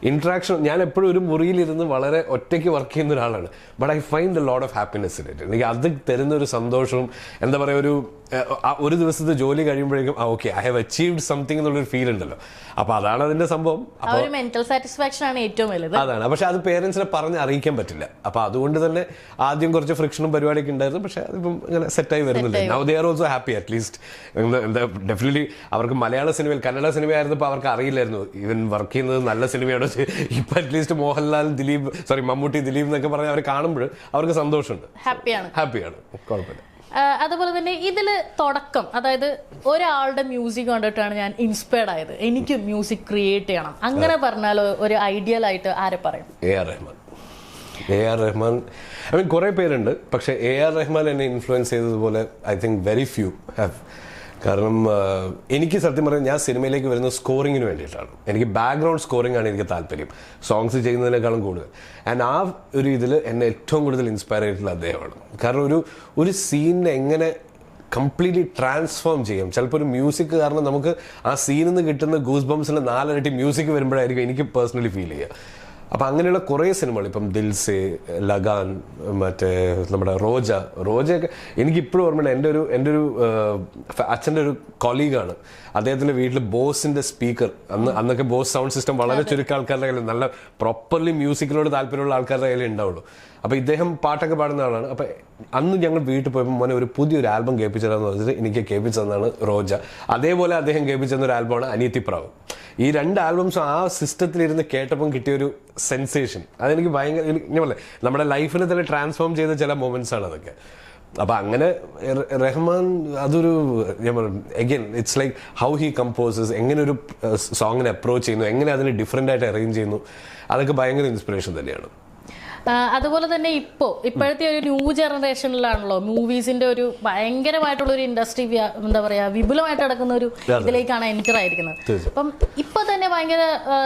ഇൻട്രാക്ഷൻ ഞാൻ എപ്പോഴും ഒരു മുറിയിലിരുന്ന് വളരെ ഒറ്റയ്ക്ക് വർക്ക് ചെയ്യുന്ന ഒരാളാണ്. But I find a lot of happiness in it. എനിക്ക് അത് തരുന്ന ഒരു സന്തോഷവും എന്താ പറയുക, ഒരു ദിവസത്തെ ജോലി കഴിയുമ്പോഴേക്കും okay I have achieved something എന്നുള്ളൊരു ഫീൽ ഉണ്ടല്ലോ. അപ്പോൾ അതാണ് അതിന്റെ സംഭവം. മെന്റൽ സാറ്റിസ്ഫാക്ഷൻ ആണ് ഏറ്റവും വലുത്. അതാണ്. പക്ഷെ അത് പേരൻസിനെ പറഞ്ഞ് അറിയിക്കാൻ പറ്റില്ല. അപ്പോൾ അതുകൊണ്ട് തന്നെ ആദ്യം കുറച്ച് ഫ്രിക്ഷനും പരിപാടിയൊക്കെ ഉണ്ടായിരുന്നു. പക്ഷെ അതിപ്പം ഇങ്ങനെ സെറ്റായി വരുന്നുണ്ട്. Now they are also happy. At least എന്താ ഡെഫിനറ്റ്ലി അവർക്ക് മലയാള സിനിമയിൽ, കന്നഡ സിനിമയായിരുന്നപ്പോൾ അവർക്ക് അറിയില്ലായിരുന്നു ഇവൻ വർക്ക് ചെയ്യുന്നത് നല്ല സിനിമയാണോ. ഇപ്പൊ അറ്റ്ലീസ്റ്റ് മോഹൻലാൽ, മമ്മൂട്ടി, ദിലീപ് എന്നൊക്കെ പറഞ്ഞ് അവർ കാണുമ്പോൾ അവർക്ക് സന്തോഷമുണ്ട്, ഹാപ്പിയാണ്. കുഴപ്പമില്ല. അതുപോലെ തന്നെ ഇതിൽ തുടക്കം, അതായത് ഒരാളുടെ മ്യൂസിക് കണ്ടിട്ടാണ് ഞാൻ ഇൻസ്പയർഡ് ആയത്, എനിക്ക് മ്യൂസിക് ക്രിയേറ്റ് ചെയ്യണം അങ്ങനെ പറഞ്ഞാൽ ഒരു ഐഡിയൽ ആയിട്ട് ആരെ പറയും? A R Rahman. I mean കുറേ പേരുണ്ട്, പക്ഷെ എ ആർ റഹ്മാൻ എന്നെ ഇൻഫ്ലുവൻസ് ചെയ്തതുപോലെ I think very few have. കാരണം എനിക്ക് സത്യം പറയാം, ഞാൻ സിനിമയിലേക്ക് വരുന്നത് സ്കോറിങ്ങിന് വേണ്ടിയിട്ടാണ്. എനിക്ക് ബാക്ക്ഗ്രൗണ്ട് സ്കോറിംഗ് ആണ് എനിക്ക് താല്പര്യം, സോങ്സ് ചെയ്യുന്നതിനേക്കാളും കൂടുതൽ. ആൻഡ് ആ ഒരു ഇതിൽ എന്നെ ഏറ്റവും കൂടുതൽ ഇൻസ്പയർ ചെയ്തിട്ടുള്ള അദ്ദേഹമാണ്. കാരണം ഒരു സീനിനെ എങ്ങനെ കംപ്ലീറ്റ്ലി ട്രാൻസ്ഫോം ചെയ്യാം. ചിലപ്പോൾ ഒരു മ്യൂസിക് കാരണം നമുക്ക് ആ സീനിൽ നിന്ന് കിട്ടുന്ന ഗൂസ് ബംസിൻ്റെ 4 ഇരട്ടി മ്യൂസിക് വരുമ്പോഴായിരിക്കും എനിക്ക് പേഴ്സണലി ഫീൽ ചെയ്യുക. അപ്പം അങ്ങനെയുള്ള കുറേ സിനിമകൾ, ഇപ്പം ദിൽസേ, ലഗാൻ, മറ്റേ നമ്മുടെ റോജയൊക്കെ എനിക്കിപ്പോഴും ഓർമ്മയുണ്ട്. എൻ്റെ ഒരു അച്ഛൻ്റെ ഒരു കൊളീഗാണ്, അദ്ദേഹത്തിൻ്റെ വീട്ടിൽ ബോസിൻ്റെ സ്പീക്കർ, അന്നൊക്കെ ബോസ് സൗണ്ട് സിസ്റ്റം വളരെ ചുരുക്കം ആൾക്കാരുടെ കയ്യിൽ, നല്ല പ്രോപ്പർലി മ്യൂസിക്കിനോട് താല്പര്യമുള്ള ആൾക്കാരുടെ കയ്യിലേ ഉണ്ടാവുള്ളൂ. അപ്പോൾ ഇദ്ദേഹം പാട്ടൊക്കെ പാടുന്ന ആളാണ്. അപ്പോൾ അന്ന് ഞങ്ങൾ വീട്ടിൽ പോയപ്പോൾ മോനെ ഒരു പുതിയൊരു ആൽബം കേൾപ്പിച്ചതെന്ന് പറഞ്ഞിട്ട് എനിക്ക് കേൾപ്പിച്ചു തന്നാണ് റോജ. അതേപോലെ അദ്ദേഹം കേൾപ്പിച്ചു തന്നൊരു ആൽബമാണ് അനിയത്തി പ്രാവ്. ഈ 2 ആൽബംസും ആ സിസ്റ്റത്തിലിരുന്ന് കേട്ടപ്പം കിട്ടിയൊരു സെൻസേഷൻ അതെനിക്ക് ഭയങ്കര, ഞാൻ പറഞ്ഞില്ലേ നമ്മുടെ ലൈഫിനെ തന്നെ ട്രാൻസ്ഫോം ചെയ്ത ചില മൊമെന്റ്സ് ആണ് അതൊക്കെ. അപ്പം അങ്ങനെ റഹ്മാൻ അതൊരു, ഞാൻ പറഞ്ഞു again it's like how he composes, എങ്ങനെ ഒരു സോങ്ങിനെ അപ്രോച്ച് ചെയ്യുന്നു, എങ്ങനെ അതിനെ ഡിഫറെൻ്റ് ആയിട്ട് അറേഞ്ച് ചെയ്യുന്നു, അതൊക്കെ ഭയങ്കര ഇൻസ്പിറേഷൻ തന്നെയാണ്. അതുപോലെ തന്നെ ഇപ്പോഴത്തെ ഒരു ന്യൂ ജനറേഷനിലാണല്ലോ മൂവീസിന്റെ ഒരു ഭയങ്കരമായിട്ടുള്ള ഒരു ഇൻഡസ്ട്രി, എന്താ പറയാ, വിപുലമായിട്ട് നടക്കുന്ന ഒരു ഇതിലേക്കാണ് എൻറ്റർ ആയിരിക്കുന്നത്. അപ്പം ഇപ്പൊ തന്നെ ഭയങ്കര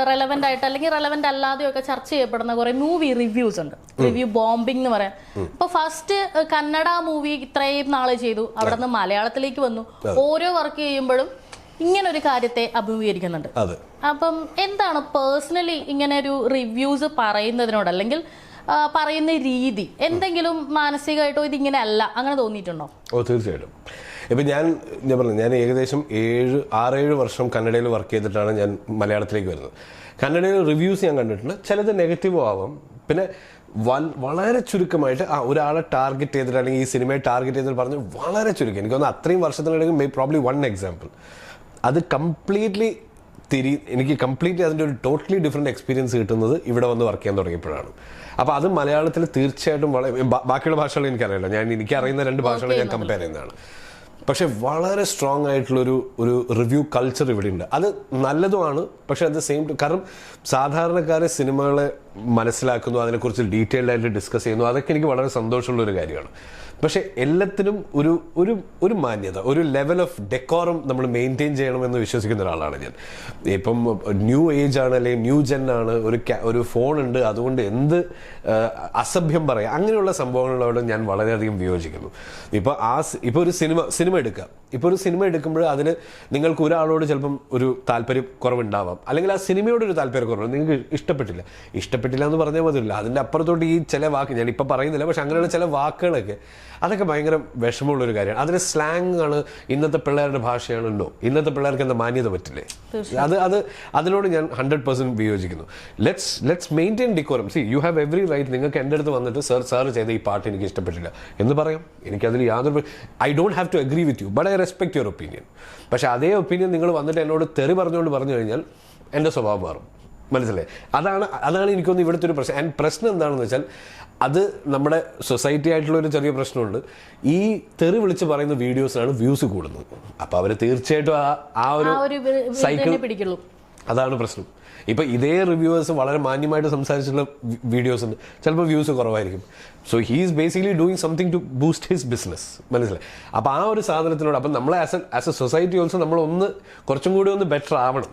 റെലവെന്റ് ആയിട്ട് അല്ലെങ്കിൽ റെലവെന്റ് അല്ലാതെയൊക്കെ ചർച്ച ചെയ്യപ്പെടുന്ന കുറെ മൂവി റിവ്യൂസ് ഉണ്ട്. റിവ്യൂ ബോംബിംഗ് എന്ന് പറയാം. ഇപ്പൊ ഫസ്റ്റ് കന്നഡ മൂവി ഇത്രയും നാള് ചെയ്തു, അവിടെ നിന്ന് മലയാളത്തിലേക്ക് വന്നു. ഓരോ വർക്ക് ചെയ്യുമ്പോഴും ഇങ്ങനെ ഒരു കാര്യത്തെ അഭിമുഖീകരിക്കുന്നുണ്ട്. അപ്പം എന്താണ് പേഴ്സണലി ഇങ്ങനെ ഒരു റിവ്യൂസ് പറയുന്നതിനോട് അല്ലെങ്കിൽ പറയുന്ന രീതി എന്തെങ്കിലും മാനസികമായിട്ടോ ഇതിങ്ങനെ അല്ല അങ്ങനെ തോന്നിയിട്ടുണ്ടോ? തീർച്ചയായിട്ടും. ഇപ്പം ഞാൻ പറഞ്ഞു, ഞാൻ ഏകദേശം 6-7 വർഷം കന്നഡയിൽ വർക്ക് ചെയ്തിട്ടാണ് ഞാൻ മലയാളത്തിലേക്ക് വരുന്നത്. കന്നഡയിൽ റിവ്യൂസ് ഞാൻ കണ്ടിട്ടുണ്ട്, ചിലത് നെഗറ്റീവും ആവാം. പിന്നെ വളരെ ചുരുക്കമായിട്ട് ഒരാളെ ടാർഗറ്റ് ചെയ്തിട്ട് അല്ലെങ്കിൽ ഈ സിനിമയെ ടാർഗറ്റ് ചെയ്തിട്ട് പറഞ്ഞ് വളരെ ചുരുക്കം, എനിക്ക് തോന്നുന്നു അത്രയും വർഷത്തിനിടയിൽ പ്രോബ്ലി 1 എക്സാമ്പിൾ, അത് എനിക്ക് കംപ്ലീറ്റ്ലി അതിൻ്റെ ഒരു ടോട്ടലി ഡിഫറെൻറ്റ് എക്സ്പീരിയൻസ് കിട്ടുന്നത് ഇവിടെ വന്ന് വർക്ക് ചെയ്യാൻ തുടങ്ങിയപ്പോഴാണ്. അപ്പോൾ അത് മലയാളത്തിൽ തീർച്ചയായിട്ടും ബാക്കിയുള്ള ഭാഷകൾ എനിക്കറിയില്ല, എനിക്കറിയുന്ന 2 ഭാഷകൾ ഞാൻ കമ്പയർ ചെയ്യുന്നതാണ്. പക്ഷെ വളരെ സ്ട്രോങ് ആയിട്ടുള്ളൊരു ഒരു റിവ്യൂ കൾച്ചർ ഇവിടെ ഉണ്ട്. അത് നല്ലതുമാണ്, പക്ഷെ അറ്റ് ദ സെയിം ടൈം കാരണം സാധാരണക്കാരെ സിനിമകളെ മനസ്സിലാക്കുന്നു, അതിനെക്കുറിച്ച് ഡീറ്റെയിൽഡ് ആയിട്ട് ഡിസ്കസ് ചെയ്യുന്നു, അതൊക്കെ എനിക്ക് വളരെ സന്തോഷമുള്ള ഒരു കാര്യമാണ്. പക്ഷെ എല്ലാത്തിനും ഒരു ഒരു ഒരു മാന്യത, ഒരു ലെവൽ ഓഫ് ഡെക്കോറും നമ്മൾ മെയിൻറ്റെയിൻ ചെയ്യണമെന്ന് വിശ്വസിക്കുന്ന ഒരാളാണ് ഞാൻ. ഇപ്പം ന്യൂ ഏജ് ആണ് അല്ലെങ്കിൽ ന്യൂ ജെൻ ആണ്, ഒരു ഫോണുണ്ട്, അതുകൊണ്ട് എന്ത് അസഭ്യം പറയാം, അങ്ങനെയുള്ള സംഭവങ്ങളോട് ഞാൻ വളരെയധികം വിയോജിക്കുന്നു. ഇപ്പോൾ ഒരു സിനിമ എടുക്കുക. ഇപ്പോൾ ഒരു സിനിമ എടുക്കുമ്പോൾ അതിന് നിങ്ങൾക്ക് ഒരാളോട് ചിലപ്പം ഒരു താല്പര്യം കുറവുണ്ടാവാം, അല്ലെങ്കിൽ ആ സിനിമയോട് ഒരു താല്പര്യക്കുറവ്, നിങ്ങൾക്ക് ഇഷ്ടപ്പെട്ടില്ല എന്ന് പറഞ്ഞാൽ മതിയില്ല. അതിൻ്റെ അപ്പുറത്തോട്ട് ഈ ചില വാക്ക് ഞാൻ ഇപ്പം പറയുന്നില്ല, പക്ഷെ അങ്ങനെയുള്ള ചില വാക്കുകളൊക്കെ അതൊക്കെ ഭയങ്കര വിഷമമുള്ളൊരു കാര്യമാണ്. അതിന് സ്ലാങ് ആണ്, ഇന്നത്തെ പിള്ളേരുടെ ഭാഷയാണല്ലോ, ഇന്നത്തെ പിള്ളേർക്ക് എന്താ മാന്യത പറ്റില്ലേ? അതിനോട് ഞാൻ 100% വിയോജിക്കുന്നു. Let's maintain decorum. See you have every right. നിങ്ങൾക്ക് എൻ്റെ അടുത്ത് വന്നിട്ട് സാർ ചെയ്ത ഈ പാട്ട് എനിക്ക് ഇഷ്ടപ്പെട്ടില്ല എന്ന് പറയാം. എനിക്കതിൽ യാതൊരു I don't have to agree with you, but I respect your opinion. പക്ഷെ അതേ ഒപ്പീനിയൻ നിങ്ങൾ വന്നിട്ട് എന്നോട് തെറി പറഞ്ഞു കഴിഞ്ഞാൽ എൻ്റെ സ്വഭാവം മാറും. മനസ്സിലായി? അതാണ് എനിക്കൊന്ന് ഇവിടുത്തെ ഒരു പ്രശ്നം. ആൻഡ് പ്രശ്നം എന്താണെന്ന് വെച്ചാൽ അത് നമ്മുടെ സൊസൈറ്റി ആയിട്ടുള്ള ഒരു ചെറിയ പ്രശ്നമുണ്ട്. ഈ തെറി വിളിച്ച് പറയുന്ന വീഡിയോസിനാണ് വ്യൂസ് കൂടുന്നത്. അപ്പോൾ അവർ തീർച്ചയായിട്ടും ആ ഒരു സൈക്കിൾ പിടിക്കുള്ളൂ. അതാണ് പ്രശ്നം. ഇപ്പം ഇതേ റിവ്യൂവേഴ്സ് വളരെ മാന്യമായിട്ട് സംസാരിച്ചിട്ടുള്ള വീഡിയോസ് ഉണ്ട്, ചിലപ്പോൾ വ്യൂസ് കുറവായിരിക്കും. So he is basically doing something to boost his business. മനസ്സിലായി? അപ്പോൾ ആ ഒരു സാധനത്തിനോട് അപ്പം നമ്മൾ ആസ് എ സൊസൈറ്റി ഓൾസോ നമ്മൾ കുറച്ചും കൂടി ഒന്ന് ബെറ്റർ ആവണം.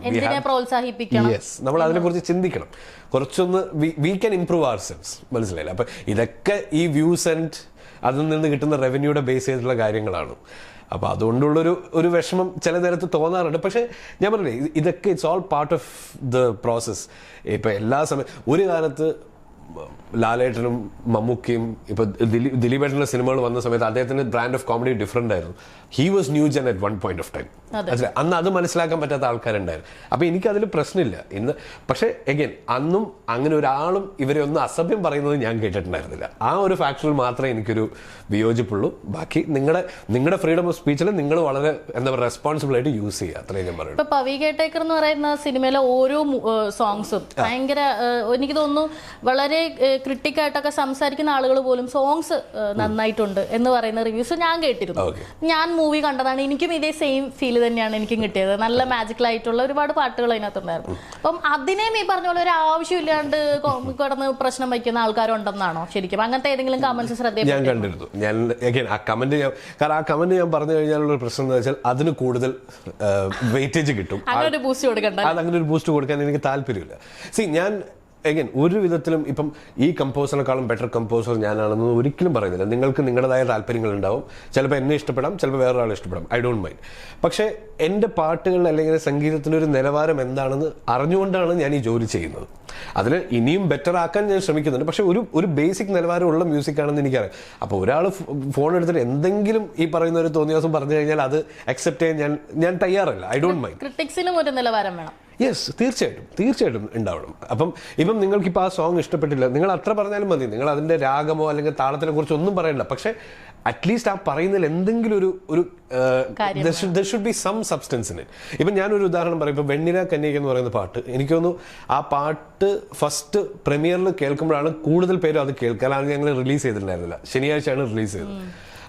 യെസ്, നമ്മൾ അതിനെക്കുറിച്ച് ചിന്തിക്കണം. കുറച്ചൊന്ന് we can improve our sales. മനസ്സിലായില്ല? അപ്പം ഇതൊക്കെ ഈ വ്യൂസ് ആൻഡ് അതിൽ നിന്ന് കിട്ടുന്ന റവന്യൂടെ ബേസ് ചെയ്തിട്ടുള്ള കാര്യങ്ങളാണ്. അപ്പോൾ അതുകൊണ്ടുള്ളൊരു വിഷമം ചില നേരത്ത് തോന്നാറുണ്ട്. പക്ഷേ ഞാൻ പറഞ്ഞില്ലേ, ഇതൊക്കെ it's all part of the process. ഇപ്പം എല്ലാ സമയം ഒരു കാലത്ത് ലാലേട്ടനും മമ്മൂക്കയും ഇപ്പൊ ദിലീപേട്ടൻ്റെ സിനിമകൾ വന്ന സമയത്ത് അദ്ദേഹത്തിന്റെ ബ്രാൻഡ് ഓഫ് കോമഡി ഡിഫറെന്റ് ആയിരുന്നു. He was new gen at one point of time. അന്ന് അത് മനസ്സിലാക്കാൻ പറ്റാത്ത ആൾക്കാരുണ്ടായിരുന്നു. അപ്പൊ എനിക്കതിൽ പ്രശ്നമില്ല ഇന്ന്. പക്ഷെ എഗൈൻ അന്നും അങ്ങനെ ഒരാളും ഇവരെ ഒന്നും അസഭ്യം പറയുന്നത് ഞാൻ കേട്ടിട്ടുണ്ടായിരുന്നില്ല. ആ ഒരു ഫാക്ടറിൽ മാത്രമേ എനിക്കൊരു വിയോജിപ്പുള്ളൂ. ബാക്കി നിങ്ങളുടെ ഫ്രീഡം ഓഫ് സ്പീച്ചിൽ നിങ്ങൾ വളരെ എന്താ പറയുക റെസ്പോൺസിബിൾ ആയിട്ട് യൂസ് ചെയ്യുക, അത്രയും ഞാൻ പറയുന്നത്. ഇപ്പൊ പവി കേട്ടേക്കർ എന്ന് പറയുന്ന സിനിമയിലെ ഓരോ സോങ്സും ഭയങ്കര, എനിക്ക് തോന്നുന്നു വളരെ ക്രിട്ടിക്കായിട്ടൊക്കെ സംസാരിക്കുന്ന ആളുകൾ പോലും സോങ്സ് നന്നായിട്ടുണ്ട് എന്ന് പറയുന്ന റിവ്യൂസ് ഞാൻ കേട്ടിരുന്നു. ഞാൻ മൂവി കണ്ടതാണ്, എനിക്കും ഇതേ സെയിം ഫീൽ തന്നെയാണ് എനിക്കും കിട്ടിയത്. നല്ല മാജിക്കൽ ആയിട്ടുള്ള ഒരുപാട് പാട്ടുകൾ അതിനകത്തുണ്ടായിരുന്നു. അപ്പം അതിനെയും ഈ പറഞ്ഞ പോലെ ഒരു ആവശ്യമില്ലാണ്ട് കിടന്ന് പ്രശ്നം വയ്ക്കുന്ന ആൾക്കാരുണ്ടെന്നാണോ ശരിക്കും? അങ്ങനത്തെ ഏതെങ്കിലും കമന്റ്സ് ശ്രദ്ധയിൽ ഞാൻ കണ്ടിരുന്നു. ആ കമന്റ് ഞാൻ പറഞ്ഞു കഴിഞ്ഞാലുള്ള പ്രശ്നം എന്ന് വെച്ചാൽ അതിന് കൂടുതൽ വെയിറ്റേജ് കിട്ടും. അങ്ങനെ ഒരു ബൂസ്റ്റ് കൊടുക്കണ്ട. അങ്ങനെ ഒരു ബൂസ്റ്റ് കൊടുക്കാൻ എനിക്ക് താല്പര്യമില്ല. ഞാൻ ഒരു വിധത്തിലും ഇപ്പം ഈ കമ്പോസറിനെക്കാളും ബെറ്റർ കമ്പോസർ ഞാനാണെന്ന് ഒരിക്കലും പറയുന്നില്ല. നിങ്ങൾക്ക് നിങ്ങളുടേതായ താല്പര്യങ്ങൾ ഉണ്ടാവും. ചിലപ്പോൾ എന്നെ ഇഷ്ടപ്പെടാം, ചിലപ്പോൾ വേറൊരാളെ ഇഷ്ടപ്പെടാം. I don't mind. പക്ഷേ എൻ്റെ പാട്ടുകൾ അല്ലെങ്കിൽ സംഗീതത്തിൻ്റെ ഒരു നിലവാരം എന്താണെന്ന് അറിഞ്ഞുകൊണ്ടാണ് ഞാൻ ഈ ജോലി ചെയ്യുന്നത്. അതിൽ ഇനിയും ബെറ്റർ ആക്കാൻ ഞാൻ ശ്രമിക്കുന്നുണ്ട്. പക്ഷെ ഒരു ബേസിക് നിലവാരമുള്ള മ്യൂസിക് ആണെന്ന് എനിക്കറിയാം. അപ്പോൾ ഒരാൾ ഫോൺ എടുത്തിട്ട് എന്തെങ്കിലും ഈ പറയുന്ന ഒരു തോന്നിയ ദിവസം പറഞ്ഞു കഴിഞ്ഞാൽ അത് അക്സെപ്റ്റ് ചെയ്യാൻ ഞാൻ തയ്യാറല്ല. I don't mind. ക്രിട്ടിക്സിനും ഒരു നിലവാരം വേണം. യെസ്, തീർച്ചയായിട്ടും ഉണ്ടാവണം. ഇപ്പം നിങ്ങൾക്കിപ്പോൾ ആ സോങ് ഇഷ്ടപ്പെട്ടില്ല, നിങ്ങൾ അത്ര പറഞ്ഞാലും മതി. നിങ്ങൾ അതിൻ്റെ രാഗമോ അല്ലെങ്കിൽ താളത്തിനെ കുറിച്ച് ഒന്നും പറയണ്ട. പക്ഷെ അറ്റ്ലീസ്റ്റ് ആ പറയുന്നതിൽ എന്തെങ്കിലും ഒരു there should be some substance in it. ഇപ്പം ഞാനൊരു ഉദാഹരണം പറയും. ഇപ്പം വെണ്ണില കന്യക എന്ന് പറയുന്ന പാട്ട്, എനിക്ക് തോന്നുന്നു ആ പാട്ട് ഫസ്റ്റ് പ്രീമിയറിൽ കേൾക്കുമ്പോഴാണ് കൂടുതൽ പേരും അത് കേൾക്കാൻ. അത് ഞങ്ങൾ റിലീസ് ചെയ്തിട്ടുണ്ടായിരുന്നില്ല, ശനിയാഴ്ചയാണ് റിലീസ് ചെയ്തത്.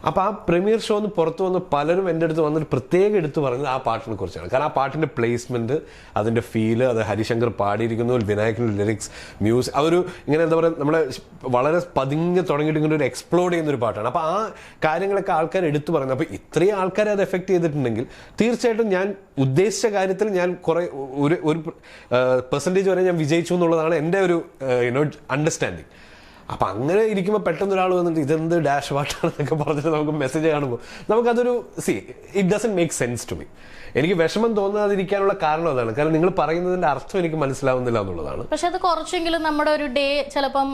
അപ്പോൾ ആ പ്രീമിയർ ഷോന്ന് പുറത്തു വന്ന് പലരും എൻ്റെ അടുത്ത് വന്നിട്ട് പ്രത്യേകം എടുത്ത് പറഞ്ഞത് ആ പാട്ടിനെ കുറിച്ചാണ്. കാരണം ആ പാട്ടിൻ്റെ പ്ലേസ്മെൻറ്റ്, അതിൻ്റെ ഫീല്, അത് ഹരിശങ്കർ പാടിയിരിക്കുന്നു, വിനായകൻ്റെ ലിറിക്സ്, മ്യൂസിക്, അതൊരു ഇങ്ങനെ എന്താ പറയുക നമ്മളെ വളരെ പതിഞ്ഞ് തുടങ്ങിയിട്ട് ഇങ്ങനെ ഒരു എക്സ്പ്ലോഡ് ചെയ്യുന്നൊരു പാട്ടാണ്. അപ്പോൾ ആ കാര്യങ്ങളൊക്കെ ആൾക്കാർ എടുത്തു പറയുന്നത്. അപ്പോൾ ഇത്രയും ആൾക്കാരെ അത് എഫക്റ്റ് ചെയ്തിട്ടുണ്ടെങ്കിൽ തീർച്ചയായിട്ടും ഞാൻ ഉദ്ദേശിച്ച കാര്യത്തിൽ ഞാൻ കുറേ ഒരു പെർസെൻറ്റേജ് വരെ ഞാൻ വിജയിച്ചു എന്നുള്ളതാണ് എൻ്റെ ഒരു അണ്ടർസ്റ്റാൻഡിങ്. അപ്പം അങ്ങനെ ഇരിക്കുമ്പോൾ പെട്ടെന്ന് ഒരാൾ വന്നിട്ട് ഇതെന്ത് ഡാഷ് പാട്ടാണെന്നൊക്കെ പറഞ്ഞിട്ട് നമുക്ക് മെസ്സേജ് കാണുമ്പോൾ നമുക്കതൊരു it doesn't make sense to me. എനിക്ക് വിഷമം തോന്നാതിരിക്കാനുള്ള കാരണം അതാണ്. കാരണം നിങ്ങൾ പറയുന്നതിന്റെ അർത്ഥം എനിക്ക് മനസ്സിലാവുന്നില്ല എന്നുള്ളതാണ്. പക്ഷെ അത് കുറച്ചെങ്കിലും നമ്മുടെ ഒരു ഡേ ചിലപ്പം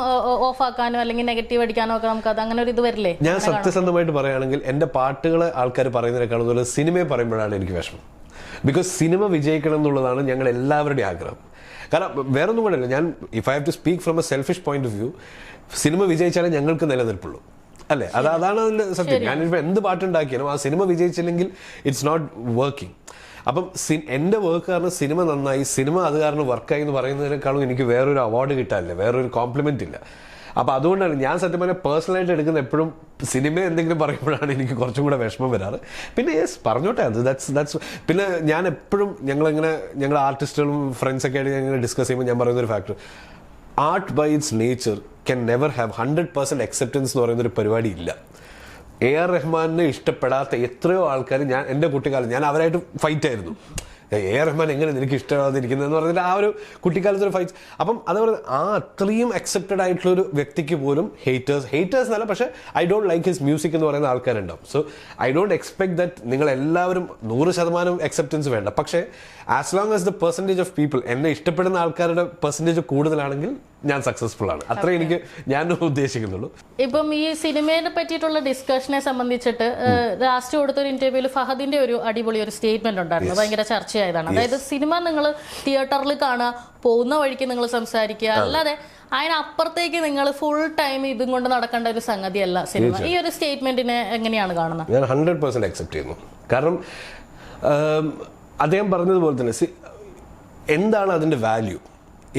ഓഫ് ആക്കാനോ അല്ലെങ്കിൽ നെഗറ്റീവ് അടിക്കാനോ ഒക്കെ നമുക്ക് അത് അങ്ങനെ ഒരു ഇത് വരില്ലേ? ഞാൻ സത്യസന്ധമായിട്ട് പറയുകയാണെങ്കിൽ എൻ്റെ പാട്ടുകളെ ആൾക്കാർ പറയുന്നതിനേക്കാളും കൂടുതൽ സിനിമയെ പറയുമ്പോഴാണ് എനിക്ക് വിഷമം. ബിക്കോസ് സിനിമ വിജയിക്കണം എന്നുള്ളതാണ് ഞങ്ങൾ എല്ലാവരുടെയും ആഗ്രഹം. കാരണം വേറൊന്നും കൊണ്ടല്ല, ഞാൻ if I have to speak from a selfish point of view, cinema വിജയിച്ചാലേ ഞങ്ങൾക്ക് നിലനിൽപ്പുള്ളൂ, അല്ലേ? അതാണ് അതിൻ്റെ സത്യം. ഞാനിപ്പോൾ എന്ത് പാട്ടുണ്ടാക്കിയാലും ആ സിനിമ വിജയിച്ചില്ലെങ്കിൽ ഇറ്റ്സ് നോട്ട് വർക്കിംഗ്. അപ്പം എൻ്റെ വർക്ക് കാരണം സിനിമ നന്നായി, സിനിമ അത് കാരണം വർക്കായി എന്ന് പറയുന്നതിനേക്കാളും എനിക്ക് വേറൊരു അവാർഡ് കിട്ടാനില്ല, വേറൊരു കോംപ്ലിമെൻ്റ് ഇല്ല. അപ്പോൾ അതുകൊണ്ടാണ് ഞാൻ സത്യം പറഞ്ഞാൽ പേഴ്സണലായിട്ട് എടുക്കുന്ന എപ്പോഴും സിനിമ എന്തെങ്കിലും പറയുമ്പോഴാണ് എനിക്ക് കുറച്ചും കൂടെ വിഷമം വരാറ്. പിന്നെ യെസ് പറഞ്ഞോട്ടെ, അത് ദാറ്റ്സ് പിന്നെ ഞാൻ എപ്പോഴും ഞങ്ങൾ ആർട്ടിസ്റ്റുകളും ഫ്രണ്ട്സൊക്കെ ആയിട്ട് ഞങ്ങൾ ഡിസ്കസ് ചെയ്യുമ്പോൾ ഞാൻ പറയുന്നൊരു factor, art by its nature can never have 100% acceptance എന്ന് പറയുന്നൊരു പരിപാടി ഇല്ല. AR റഹ്മാനെ ഇഷ്ടപ്പെടാത്ത എത്രയോ ആൾക്കാർ, ഞാൻ എൻ്റെ കുട്ടിക്കാലം ഞാൻ അവരായിട്ട് ഫൈറ്റ് ആയിരുന്നു. AR റഹ്മാൻ എങ്ങനെ നിനക്ക് ഇഷ്ടമാകാതിരിക്കുന്നതെന്ന് പറഞ്ഞിട്ട് ആ ഒരു കുട്ടിക്കാലത്തൊരു ഫൈറ്റ്. അപ്പം അതേപോലെ ആ അത്രയും അക്സെപ്റ്റഡ് ആയിട്ടുള്ളൊരു വ്യക്തിക്ക് പോലും ഹേറ്റേഴ്സ് എന്നല്ല, പക്ഷേ I don't like his music എന്ന് പറയുന്ന ആൾക്കാരുണ്ടാവും. So I don't expect that നിങ്ങൾ എല്ലാവരും 100% അക്സെപ്റ്റൻസ് വേണ്ട. പക്ഷേ as long as the percentage of people എന്നെ ഇഷ്ടപ്പെടുന്ന ആൾക്കാരുടെ പെർസെൻറ്റേജ് കൂടുതലാണെങ്കിൽ ഞാൻ സക്സസ്ഫുൾ ആണ്. അത്രേ എനിക്ക് ഞാൻ ഉദ്ദേശിക്കുന്നുള്ളൂ. ഇപ്പം ഈ സിനിമയെ പറ്റിയിട്ടുള്ള ഡിസ്കഷനെ സംബന്ധിച്ചിട്ട് ലാസ്റ്റ് കൊടുത്തൊരു ഇന്റർവ്യൂവിൽ ഫഹദിന്റെ ഒരു അടിപൊളി ഒരു സ്റ്റേറ്റ്മെന്റ് ഉണ്ടായിരുന്നു, ഭയങ്കര ചർച്ചയായതാണ്. അതായത് സിനിമ നിങ്ങൾ തിയേറ്ററിൽ കാണുക, പോകുന്ന വഴിക്ക് നിങ്ങൾ സംസാരിക്കുക, അല്ലാതെ അതിനപ്പുറത്തേക്ക് നിങ്ങൾ ഫുൾ ടൈം ഇതും കൊണ്ട് നടക്കേണ്ട ഒരു സംഗതിയല്ല സിനിമ. ഈ ഒരു സ്റ്റേറ്റ്മെന്റിനെ എങ്ങനെയാണ് കാണുന്നത്? ഞാൻ 100% അക്സെപ്റ്റ് ചെയ്യുന്നു. കാരണം അദ്ദേഹം പറഞ്ഞതുപോലെ തന്നെ എന്താണ് അതിൻ്റെ വാല്യൂ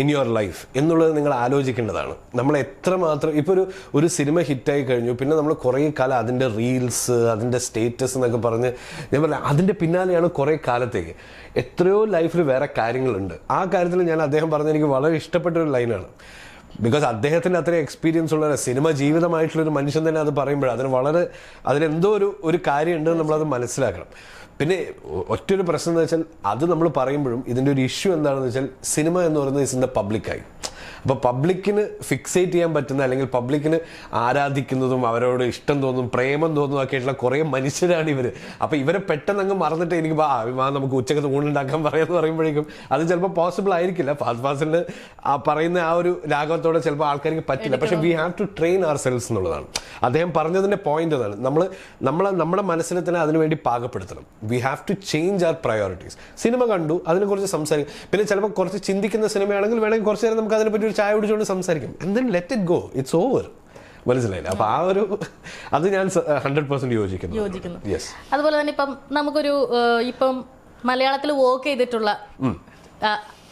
ഇൻ യുവർ ലൈഫ് എന്നുള്ളത് നിങ്ങൾ ആലോചിക്കേണ്ടതാണ്. നമ്മൾ എത്രമാത്രം ഇപ്പോൾ ഒരു സിനിമ ഹിറ്റായി കഴിഞ്ഞു, പിന്നെ നമ്മൾ കുറേ കാലം അതിൻ്റെ റീൽസ്, അതിൻ്റെ സ്റ്റേറ്റസ് എന്നൊക്കെ പറഞ്ഞ് ഞാൻ പറഞ്ഞ അതിൻ്റെ പിന്നാലെയാണ് കുറേ കാലത്തേക്ക്. എത്രയോ ലൈഫിൽ വേറെ കാര്യങ്ങളുണ്ട്. ആ കാര്യത്തിൽ ഞാൻ അദ്ദേഹം പറഞ്ഞ എനിക്ക് വളരെ ഇഷ്ടപ്പെട്ട ഒരു ലൈനാണ്. ബിക്കോസ് അദ്ദേഹത്തിൻ്റെ അത്രയും എക്സ്പീരിയൻസ് ഉള്ള സിനിമ ജീവിതമായിട്ടുള്ളൊരു മനുഷ്യൻ തന്നെ അത് പറയുമ്പോൾ അതിനെന്തോ ഒരു കാര്യമുണ്ട്, നമ്മളത് മനസ്സിലാക്കണം. പിന്നെ ഒറ്റൊരു പ്രശ്നം എന്ന് വെച്ചാൽ അത് നമ്മൾ പറയുമ്പോഴും ഇതിൻ്റെ ഒരു ഇഷ്യൂ എന്താണെന്ന് വെച്ചാൽ സിനിമ എന്ന് പറയുന്നത് ഇസ് ഇൻ ദ പബ്ലിക്കായി. അപ്പോൾ പബ്ലിക്കിന് ഫിക്സേറ്റ് ചെയ്യാൻ പറ്റുന്ന, അല്ലെങ്കിൽ പബ്ലിക്കിന് ആരാധിക്കുന്നതും അവരോട് ഇഷ്ടം തോന്നും, പ്രേമം തോന്നും ഒക്കെ ആയിട്ടുള്ള കുറേ മനുഷ്യരാണ് ഇവർ. അപ്പോൾ ഇവരെ പെട്ടെന്ന് അങ്ങ് മറന്നിട്ട് എനിക്ക് നമുക്ക് ഉച്ചക്കത്ത് ഊണുണ്ടാക്കാൻ പറയാമെന്ന് പറയുമ്പോഴേക്കും അത് ചിലപ്പോൾ പോസിബിൾ ആയിരിക്കില്ല. ഫഹദ് ഫാസിലിന് ആ പറയുന്ന ആ ഒരു രാഗത്തോടെ ചിലപ്പോൾ ആൾക്കാർക്ക് പറ്റില്ല. പക്ഷേ we have to train our selves എന്നുള്ളതാണ് അദ്ദേഹം പറഞ്ഞതിൻ്റെ പോയിന്റ്. അതാണ് നമ്മുടെ മനസ്സിനെ തന്നെ അതിനുവേണ്ടി പാകപ്പെടുത്തണം. We have to change our priorities. Cinema കണ്ടു, അതിനെക്കുറിച്ച് സംസാരിക്കും. പിന്നെ ചിലപ്പോൾ കുറച്ച് ചിന്തിക്കുന്ന സിനിമയാണെങ്കിൽ വേണമെങ്കിൽ കുറച്ച് നേരം നമുക്ക് അതിനെപ്പറ്റി ഒരു ചായ കുടിച്ചുകൊണ്ട് സംസാരിക്കും. And then let it go, it's over. മനസ്സിലായില്ല? അപ്പൊ അത് ഞാൻ 100% യോജിക്കുന്നു. യെസ്. അതുപോലെ തന്നെ ഇപ്പം നമുക്കൊരു ഇപ്പം മലയാളത്തിൽ വർക്ക് ചെയ്തിട്ടുള്ള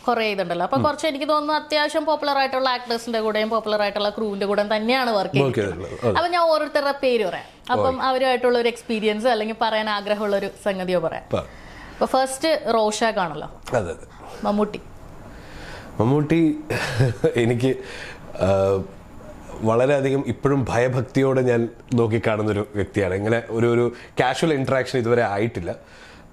കുറേ ഇതുണ്ടല്ലോ. അപ്പൊ കുറച്ച് എനിക്ക് തോന്നുന്നു അത്യാവശ്യം പോപ്പുലർ ആയിട്ടുള്ള ആക്ടേഴ്സിന്റെ കൂടെയും പോപ്പുലർ ആയിട്ടുള്ള ക്രൂവിന്റെ കൂടെ തന്നെയാണ് വർക്ക് ചെയ്തിട്ടുള്ളത്. അപ്പൊ ഞാൻ ഓരോരുത്തരുടെ പേര് പറയാം. അപ്പം അവരുമായിട്ടുള്ള ഒരു എക്സ്പീരിയൻസ് അല്ലെങ്കിൽ പറയാൻ ആഗ്രഹമുള്ള ഒരു സംഗതിയോ പറയാം. അപ്പൊ ഫസ്റ്റ് റോഷാക്ക് ആണല്ലോ. മമ്മൂട്ടി എനിക്ക് വളരെയധികം ഇപ്പോഴും ഭയഭക്തിയോടെ ഞാൻ നോക്കിക്കാണുന്നൊരു വ്യക്തിയാണ്. ഇങ്ങനെ ഒരു കാഷ്വൽ ഇൻട്രാക്ഷൻ ഇതുവരെ ആയിട്ടില്ല.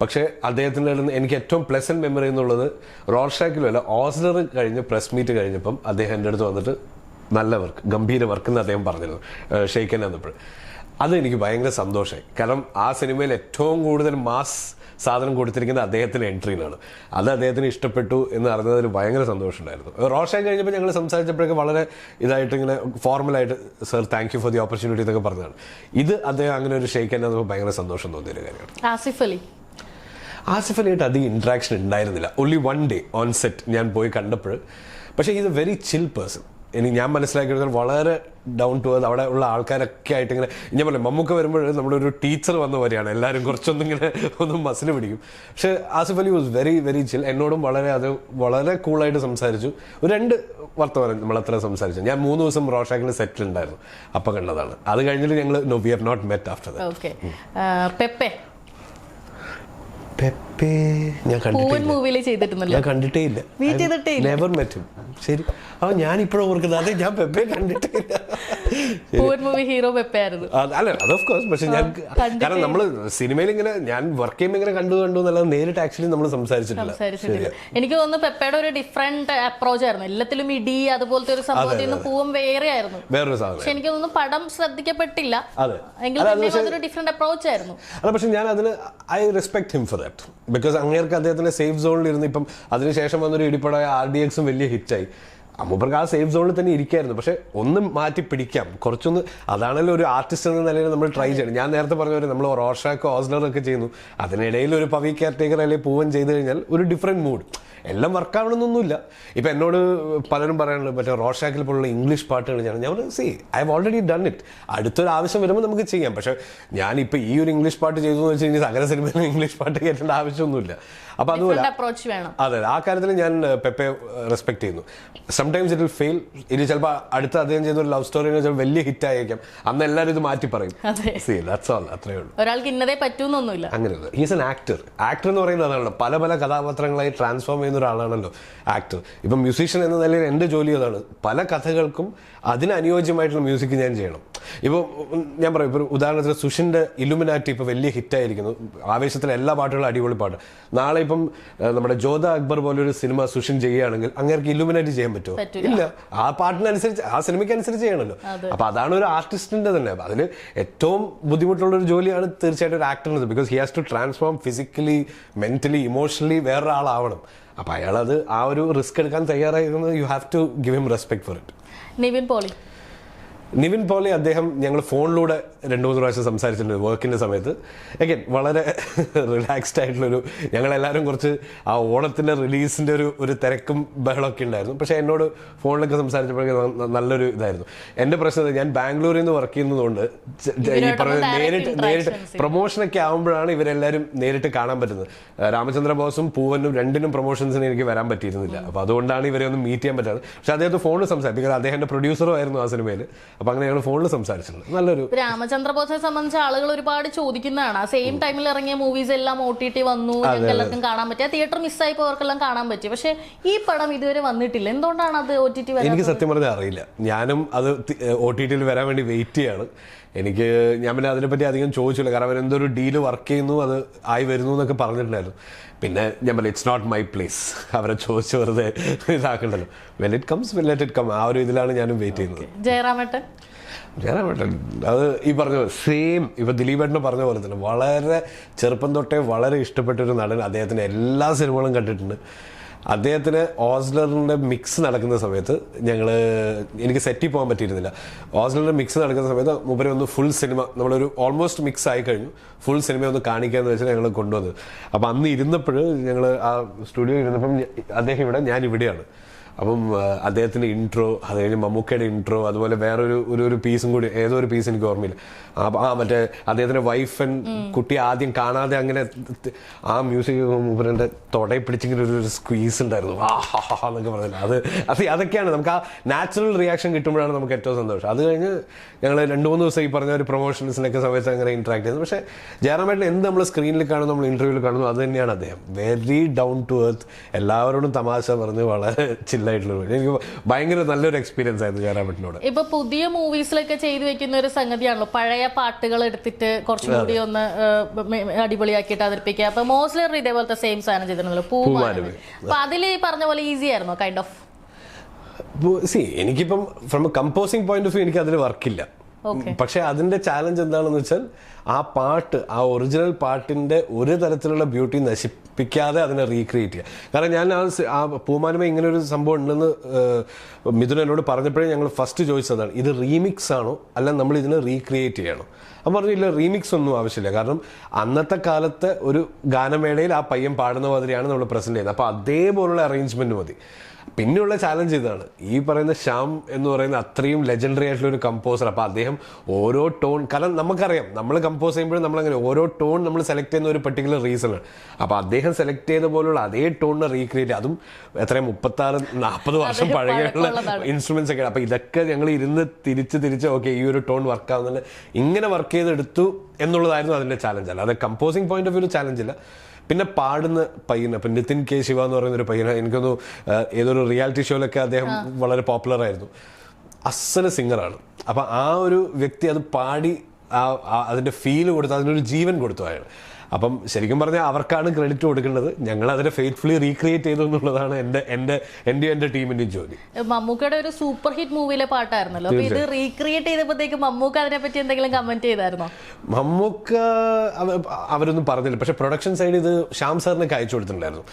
പക്ഷേ അദ്ദേഹത്തിൻ്റെ എനിക്ക് ഏറ്റവും പ്ലസന്റ് മെമ്മറി എന്നുള്ളത് റോഷാക്കിലും അല്ല, ഓസ്ലർ കഴിഞ്ഞ് പ്രസ് മീറ്റ് കഴിഞ്ഞപ്പം അദ്ദേഹം എൻ്റെ അടുത്ത് വന്നിട്ട് നല്ല വർക്ക്, ഗംഭീര വർക്ക് എന്ന് അദ്ദേഹം പറഞ്ഞിരുന്നു ഷെയ്ക്കൻ വന്നപ്പോൾ. അത് എനിക്ക് ഭയങ്കര സന്തോഷമായി. കാരണം ആ സിനിമയിൽ ഏറ്റവും കൂടുതൽ മാസ് സാധനം കൊടുത്തിരിക്കുന്നത് അദ്ദേഹത്തിൻ്റെ എൻട്രിയിലാണ്. അത് അദ്ദേഹത്തിന് ഇഷ്ടപ്പെട്ടു എന്ന് അറിഞ്ഞതിൽ ഭയങ്കര സന്തോഷമുണ്ടായിരുന്നു. റോഷൻ കഴിഞ്ഞപ്പോൾ ഞങ്ങൾ സംസാരിച്ചപ്പോഴൊക്കെ വളരെ ഇതായിട്ട് ഇങ്ങനെ ഫോർമലായിട്ട് sir thank you for the opportunity എന്നൊക്കെ പറഞ്ഞതാണ്. ഇത് അദ്ദേഹം അങ്ങനെ ഒരു ഷെയ്ക്ക് തന്നെ ഭയങ്കര സന്തോഷം തോന്നിയൊരു കാര്യമാണ്. ആസിഫ് അലിയായിട്ട് അധികം ഇൻട്രാക്ഷൻ ഉണ്ടായിരുന്നില്ല. ഓൺലി 1 ഡേ ഓൺ സെറ്റ് ഞാൻ പോയി കണ്ടപ്പോൾ. പക്ഷേ is A very chill person. ഞാൻ മനസ്സിലാക്കിയെടുത്താൽ വളരെ ഡൗൺ ടു എർത്ത്. അവിടെ ഉള്ള ആൾക്കാരൊക്കെ ആയിട്ട് ഇങ്ങനെ ഞാൻ പറഞ്ഞു, മമ്മൂക്ക വരുമ്പോൾ നമ്മുടെ ഒരു ടീച്ചർ വന്ന വരെയാണ്. എല്ലാവരും കുറച്ചൊന്നും ഇങ്ങനെ മസിൽ പിടിക്കും. പക്ഷേ Asif Ali was very very chill. എന്നോടും വളരെ കൂളായിട്ട് സംസാരിച്ചു. 2 വർത്തമാനം നമ്മളത്ര സംസാരിച്ചു. ഞാൻ 3 ദിവസം റോഷാക്കിന് സെറ്റിൽ ഉണ്ടായിരുന്നു. അപ്പം കണ്ടതാണ്. അത് കഴിഞ്ഞിട്ട് ഞങ്ങൾ we have not met after that. Pepe ഞാൻ കണ്ടിട്ടേ ഇല്ല. Never met him. ശരി, ഞാൻ ഇപ്പോഴും ഓർക്കുന്നത് അതെ, ഞാൻ പെപ്പെ കണ്ടിട്ടില്ല. അല്ല അത് ഓഫ് കോഴ്സ്. പക്ഷെ ഞാൻ കാരണം നമ്മള് സിനിമയിൽ ഇങ്ങനെ ഞാൻ വർക്ക് ചെയ്യുമ്പോൾ ഇങ്ങനെ കണ്ടു എന്നല്ലാതെ നേരിട്ട് ആക്ച്വലി നമ്മൾ സംസാരിച്ചിട്ടില്ല. എനിക്ക് തോന്നുന്നു പെപ്പയുടെ ഒരു ഡിഫറെന്റ് അപ്രോച്ച് ആയിരുന്നു. എല്ലാത്തിലും ഇടി അതുപോലത്തെ ഒരു സംഭവത്തിൽ നിന്ന് പൂവം വേറെ ആയിരുന്നു. വേറൊരു സാധനം. പക്ഷെ എനിക്ക് തോന്നുന്നു പടം ശ്രദ്ധിക്കപ്പെട്ടില്ല. എങ്കിലും അതൊരു ഡിഫറെന്റ് അപ്രോച്ച് ആയിരുന്നു. അല്ല, പക്ഷെ ഞാൻ അതിന് I respect him for that. Because അങ്ങേർക്ക് അദ്ദേഹത്തിന്റെ സേഫ് സോണിൽ ഇരുന്ന് ഇപ്പം അതിനുശേഷം വന്നൊരു ഇടിപ്പടായ RDXും വലിയ ഹിറ്റായി. മൂപ്പർക്ക് ആ സേഫ് സോണിൽ തന്നെ ഇരിക്കായിരുന്നു. പക്ഷെ ഒന്ന് മാറ്റി പിടിക്കാം, കുറച്ചൊന്ന്. അതാണല്ലോ ഒരു ആർട്ടിസ്റ്റ് എന്ന നിലയിൽ നമ്മൾ ട്രൈ ചെയ്യണം. ഞാൻ നേരത്തെ പറഞ്ഞ പോലെ നമ്മൾ റോഷാക്കോ ഓസ്ലറൊക്കെ ചെയ്യുന്നു, അതിനിടയിൽ ഒരു പവി കെയർ ടേക്കർ അല്ലെങ്കിൽ പൂവൻ ചെയ്ത് കഴിഞ്ഞാൽ ഒരു ഡിഫറെന്റ് മൂഡ്. എല്ലാം വർക്കാവണമെന്നൊന്നുമില്ല. ഇപ്പം എന്നോട് പലരും പറയാനുള്ളത് മറ്റേ റോഷാക്കിൽ പോലുള്ള ഇംഗ്ലീഷ് പാട്ടുകൾ ഞാൻ C I have already done it. അടുത്തൊരു ആവശ്യം വരുമ്പോൾ നമുക്ക് ചെയ്യാം. പക്ഷേ ഞാനിപ്പോൾ ഈ ഒരു ഇംഗ്ലീഷ് പാട്ട് ചെയ്തു എന്ന് വെച്ച് കഴിഞ്ഞാൽ സകല സിനിമയിൽ ഇംഗ്ലീഷ് പാട്ട് കേട്ടേണ്ട ആവശ്യമൊന്നുമില്ല. അപ്പം അതുപോലെ അതെ ആ കാര്യത്തിൽ ഞാൻ പെപ്പെ റെസ്പെക്ട് ചെയ്യുന്നു. Sometimes it will fail. ഇനി ചിലപ്പോൾ അടുത്ത അദ്ദേഹം ചെയ്യുന്ന ഒരു ലവ് സ്റ്റോറി വലിയ ഹിറ്റ് ആയിരിക്കാം, അന്ന് എല്ലാവരും ഇത് മാറ്റി പറയും. അത്രേ ഉള്ളൂ. ഒരാൾക്ക് ഇന്നതേ പറ്റൂന്നൊന്നുമില്ല. അങ്ങനെയല്ല. He's an actor. ആക്ടർ എന്ന് പറയുന്നത് അതാണല്ലോ, പല പല കഥാപാത്രങ്ങളായി ട്രാൻസ്ഫോം ചെയ്യുന്ന ഒരാളാണല്ലോ ആക്ടർ. ഇപ്പം മ്യൂസീഷ്യൻ എന്ന നിലയിൽ എൻ്റെ ജോലി അതാണ്, പല കഥകൾക്കും അതിന് അനുയോജ്യമായിട്ടുള്ള മ്യൂസിക് ഞാൻ ചെയ്യണം. ഇപ്പോൾ ഞാൻ പറയും, ഇപ്പോൾ ഉദാഹരണത്തിന് സുഷിൻ്റെ ഇലുമിനാറ്റി ഇപ്പോൾ വലിയ ഹിറ്റായിരിക്കുന്നു, ആവേശത്തിലെ എല്ലാ പാട്ടുകളും അടിപൊളി പാട്ട്. നാളെ ഇപ്പം നമ്മുടെ ജോധ അക്ബർ പോലൊരു സിനിമ സുഷിൻ ചെയ്യുകയാണെങ്കിൽ അങ്ങേർക്ക് ഇലുമിനാറ്റി ചെയ്യാൻ പറ്റുമോ? ഇല്ല. ആ പാട്ടിനനുസരിച്ച് ആ സിനിമയ്ക്ക് അനുസരിച്ച് ചെയ്യണമല്ലോ. അപ്പൊ അതാണ് ഒരു ആർട്ടിസ്റ്റിന്റെ തന്നെ. അതിൽ ഏറ്റവും ബുദ്ധിമുട്ടുള്ള ഒരു ജോലിയാണ് തീർച്ചയായിട്ടും ഒരു ആക്ടറിന്. Because he has to transform physically, mentally, emotionally വേറൊരാളാവണം. അപ്പൊ അയാളത് ആ ഒരു റിസ്ക് എടുക്കാൻ തയ്യാറായിരുന്നത് you have to give him respect for it. Nivin Pauly അദ്ദേഹം ഞങ്ങൾ ഫോണിലൂടെ 2-3 പ്രാവശ്യം സംസാരിച്ചിട്ടുണ്ട് വർക്കിൻ്റെ സമയത്ത്. അഗൈൻ വളരെ റിലാക്സ്ഡ് ആയിട്ടുള്ളൊരു, ഞങ്ങളെല്ലാവരും കുറച്ച് ആ ഓണത്തിൻ്റെ റിലീസിൻ്റെ ഒരു തിരക്കും ബഹളമൊക്കെ ഉണ്ടായിരുന്നു. പക്ഷേ എന്നോട് ഫോണിലൊക്കെ സംസാരിച്ചപ്പോഴേക്കും നല്ലൊരു ഇതായിരുന്നു. എൻ്റെ പ്രശ്നം ഞാൻ ബാംഗ്ലൂരിൽ നിന്ന് വർക്ക് ചെയ്യുന്നതുകൊണ്ട് ഈ പറഞ്ഞ നേരിട്ട് പ്രൊമോഷനൊക്കെ ആകുമ്പോഴാണ് ഇവരെല്ലാവരും നേരിട്ട് കാണാൻ പറ്റുന്നത്. രാമചന്ദ്ര ബോസും പൂവനും രണ്ടിനും പ്രൊമോഷൻസിന് എനിക്ക് വരാൻ പറ്റിയിരുന്നില്ല. അപ്പോൾ അതുകൊണ്ടാണ് ഇവരെ ഒന്ന് മീറ്റ് ചെയ്യാൻ പറ്റാതെ. പക്ഷേ അദ്ദേഹത്തെ ഫോണിൽ സംസാരിക്കും, അദ്ദേഹത്തിൻ്റെ പ്രൊഡ്യൂസറും ആയിരുന്നു ആ സിനിമയിൽ. അപ്പൊ അങ്ങനെ ഞങ്ങൾ ഫോണിൽ സംസാരിച്ചിട്ടുണ്ട്. നല്ലൊരു രാമചന്ദ്രബോസിനെ സംബന്ധിച്ച ആളുകൾ ഒരുപാട് ചോദിക്കുന്നതാണ്. ആ സെയിം ടൈമിൽ ഇറങ്ങിയ മൂവീസ് എല്ലാം OTT വന്നു, എല്ലാവർക്കും കാണാൻ പറ്റിയ, തിയേറ്റർ മിസ്സായി പോയവർക്കെല്ലാം കാണാൻ പറ്റി. പക്ഷെ ഈ പടം ഇതുവരെ വന്നിട്ടില്ല. എന്തുകൊണ്ടാണ് അത് OTT വരാൻ? എനിക്ക് സത്യം പറഞ്ഞാൽ അറിയില്ല. ഞാനും അത് OTT-ൽ വരാൻ വേണ്ടി വെയിറ്റ് ചെയ്യാണ്. ഞാൻ പിന്നെ അതിനെപ്പറ്റി അധികം ചോദിച്ചില്ല, കാരണം അവരെന്തൊരു ഡീല് വർക്ക് ചെയ്യുന്നു, അത് ആയി വരുന്നു എന്നൊക്കെ പറഞ്ഞിട്ടുണ്ടായിരുന്നു. പിന്നെ ഞാൻ പറഞ്ഞു ഇറ്റ്സ് നോട്ട് മൈ പ്ലേസ്, അവരെ ചോദിച്ച് വെറുതെ ഇതാക്കണ്ടല്ലോ. When it comes let it come. ആ ഒരു ഇതിലാണ് ഞാനും വെയിറ്റ് ചെയ്യുന്നത്. ജയറാമേട്ടൻ അത് ഈ പറഞ്ഞ സെയിം ഇപ്പൊ ദിലീപേട്ടന് പറഞ്ഞ പോലെ തന്നെ വളരെ ചെറുപ്പം തൊട്ടേ വളരെ ഇഷ്ടപ്പെട്ടൊരു നടൻ. അദ്ദേഹത്തിന്റെ എല്ലാ സിനിമകളും കണ്ടിട്ടുണ്ട്. അദ്ദേഹത്തിന് ഓസ്ലറിൻ്റെ മിക്സ് നടക്കുന്ന സമയത്ത് എനിക്ക് സെറ്റിൽ പോകാൻ പറ്റിയിരുന്നില്ല. ഓസ്ലറിൻ്റെ മിക്സ് നടക്കുന്ന സമയത്ത് മൂപ്പരെ ഒന്ന് ഫുൾ സിനിമ, നമ്മളൊരു ഓൾമോസ്റ്റ് മിക്സ് ആയി കഴിഞ്ഞു, ഫുൾ സിനിമ ഒന്ന് കാണിക്കാന്ന് വെച്ചാൽ ഞങ്ങൾ കൊണ്ടുവന്നത്. അപ്പം അന്ന് ഇരുന്നപ്പോൾ ഞങ്ങൾ ആ സ്റ്റുഡിയോ ഇരുന്നപ്പം അദ്ദേഹം ഇവിടെ, ഞാൻ ഇവിടെയാണ്. അപ്പം അദ്ദേഹത്തിൻ്റെ ഇൻട്രോ, അത് കഴിഞ്ഞ് മമ്മൂക്കയുടെ ഇൻട്രോ, അതുപോലെ വേറൊരു പീസും കൂടി, ഏതോ ഒരു പീസ് എനിക്ക് ഓർമ്മയില്ല. മറ്റേ അദ്ദേഹത്തിൻ്റെ വൈഫ് ആൻഡ് കുട്ടി ആദ്യം കാണാതെ അങ്ങനെ ആ മ്യൂസിക് മൂപ്പറിൻ്റെ തൊടയിൽ പിടിച്ചിങ്ങനെ ഒരു സ്ക്വീസ് ഉണ്ടായിരുന്നു, എന്നൊക്കെ പറഞ്ഞില്ല. അതൊക്കെയാണ് നമുക്ക് ആ നാച്ചുറൽ റിയാക്ഷൻ കിട്ടുമ്പോഴാണ് നമുക്ക് ഏറ്റവും സന്തോഷം. അത് കഴിഞ്ഞ് ഞങ്ങൾ 2-3 ദിവസം ഈ പറഞ്ഞ ഒരു പ്രൊമോഷൻസിനൊക്കെ സമയത്ത് അങ്ങനെ ഇന്ററാക്ട് ചെയ്യുന്നത്. പക്ഷേ ജയറാമേട്ടൻ എന്ത് നമ്മൾ സ്ക്രീനിൽ കാണുന്നു, നമ്മൾ ഇന്റർവ്യൂവിൽ കാണുന്നു, അത് തന്നെയാണ് അദ്ദേഹം. വെരി ഡൗൺ ടു എർത്ത്, എല്ലാവരോടും തമാശ പറഞ്ഞ് വളരെ ചില്ലായിട്ടുള്ള, എനിക്ക് ഭയങ്കര നല്ലൊരു എക്സ്പീരിയൻസ് ആയിരുന്നു ജയറാമേട്ടനോട്. ഇപ്പൊ പുതിയ മൂവീസിലൊക്കെ ചെയ്തു വെക്കുന്ന ഒരു സംഗതിയാണല്ലോ, പഴയ പാട്ടുകൾ എടുത്തിട്ട് കുറച്ചുകൂടി ഒന്ന് അടിപൊളിയാക്കിയിട്ട് അവതരിപ്പിക്കുക. അപ്പൊ മോസ്ലർ ഇതേപോലത്തെ സെയിം സാധനം ചെയ്തിട്ടുണ്ടല്ലോ, പൂമാനവി. അപ്പൊ അതിൽ ഈ പറഞ്ഞ പോലെ ഈസി ആയിരുന്നോ കൈൻഡ് ഓഫ്? എനിക്കിപ്പം from A composing point of view എനിക്ക് അതിൽ വർക്കില്ല. പക്ഷെ അതിന്റെ ചാലഞ്ച് എന്താണെന്ന് വെച്ചാൽ ആ പാട്ട്, ആ ഒറിജിനൽ പാട്ടിന്റെ ഒരു തരത്തിലുള്ള ബ്യൂട്ടി നശിപ്പിക്കാതെ അതിനെ റീക്രിയേറ്റ് ചെയ്യുക. കാരണം ഞാൻ ആ പൂമാനമ ഇങ്ങനെ ഒരു സംഭവം ഉണ്ടെന്ന് മിഥുൻ എന്നോട് പറഞ്ഞപ്പോഴേ ഞങ്ങൾ ഫസ്റ്റ് ചോദിച്ചതാണ്, ഇത് റീമിക്സ് ആണോ അല്ല നമ്മൾ ഇതിനെ റീക്രിയേറ്റ് ചെയ്യണോ? അപ്പം പറഞ്ഞില്ല, റീമിക്സ് ഒന്നും ആവശ്യമില്ല. കാരണം അന്നത്തെ കാലത്തെ ഒരു ഗാനമേളയിൽ ആ പയ്യൻ പാടുന്ന മാതിരിയാണ് നമ്മൾ പ്രസന്റ് ചെയ്യുന്നത്. അപ്പോൾ അതേപോലുള്ള അറേഞ്ച്മെന്റ് മതി. പിന്നെയുള്ള ചാലഞ്ച് ഇതാണ്, ഈ പറയുന്ന ശ്യാം എന്ന് പറയുന്ന അത്രയും ലെജൻഡറി ആയിട്ടുള്ള ഒരു കമ്പോസർ. അപ്പോൾ അദ്ദേഹം ഓരോ ടോൺ, കാരണം നമുക്കറിയാം നമ്മൾ കമ്പോസ് ചെയ്യുമ്പോഴും നമ്മളങ്ങനെ ഓരോ ടോൺ നമ്മൾ സെലക്ട് ചെയ്യുന്ന ഒരു പെർട്ടിക്കുലർ റീസണാണ്. അപ്പോൾ അദ്ദേഹം സെലക്ട് ചെയ്ത പോലുള്ള അതേ ടോണിനെ റീക്രിയേറ്റ്, അതും എത്രയും 36-40 വർഷം പഴയുള്ള ഇൻസ്ട്രുമെന്റ്സ് ഒക്കെയാണ്. അപ്പോൾ ഇതൊക്കെ ഞങ്ങൾ ഇരുന്ന് തിരിച്ച് ഓക്കെ ഈ ഒരു ടോൺ വർക്കാവുന്നില്ല, ഇങ്ങനെ വർക്ക് ചെയ്തെടുത്തു എന്നുള്ളതായിരുന്നു അതിൻ്റെ ചാലഞ്ച്. അല്ല അത് കമ്പോസിംഗ് പോയിന്റ് ഓഫ് വ്യൂ ചാലഞ്ചില്ല. പിന്നെ പാടുന്ന പയ്യൻ, അപ്പം നിതിൻ കെ ശിവ എന്ന് പറയുന്നൊരു പയ്യന്, എനിക്കൊന്ന് ഏതൊരു റിയാലിറ്റി ഷോയിലൊക്കെ അദ്ദേഹം വളരെ പോപ്പുലർ ആയിരുന്നു. അസല് സിംഗറാണ്. അപ്പം ആ ഒരു വ്യക്തി അത് പാടി അതിൻ്റെ ഫീൽ കൊടുത്തു, അതിനൊരു ജീവൻ കൊടുത്തു അയാൾ. അപ്പം ശരിക്കും പറഞ്ഞാൽ അവർക്കാണ് ക്രെഡിറ്റ് കൊടുക്കേണ്ടത്. ഞങ്ങൾ അതിനെ ഫെയ്ത്ത്ഫുള്ളി റീക്രിയേറ്റ് ചെയ്തു എന്നുള്ളതാണ് എൻ്റെ ടീമിന്റെ ജോലി. മമ്മൂക്കയുടെ ഒരു സൂപ്പർ ഹിറ്റ് മൂവിയിലെ പാട്ടായിരുന്നല്ലോ, അപ്പൊ ഇത് റീക്രിയേറ്റ് ചെയ്തപ്പോഴത്തേക്ക് മമ്മൂക്ക അതിനെ പറ്റി എന്തെങ്കിലും കമന്റ് ചെയ്തായിരുന്നോ? മമ്മൂക്ക അവരൊന്നും പറഞ്ഞില്ല. പക്ഷെ പ്രൊഡക്ഷൻ സൈഡ് ഇത് ശ്യാം സാറിനൊക്കെ അയച്ചു കൊടുത്തിട്ടുണ്ടായിരുന്നു.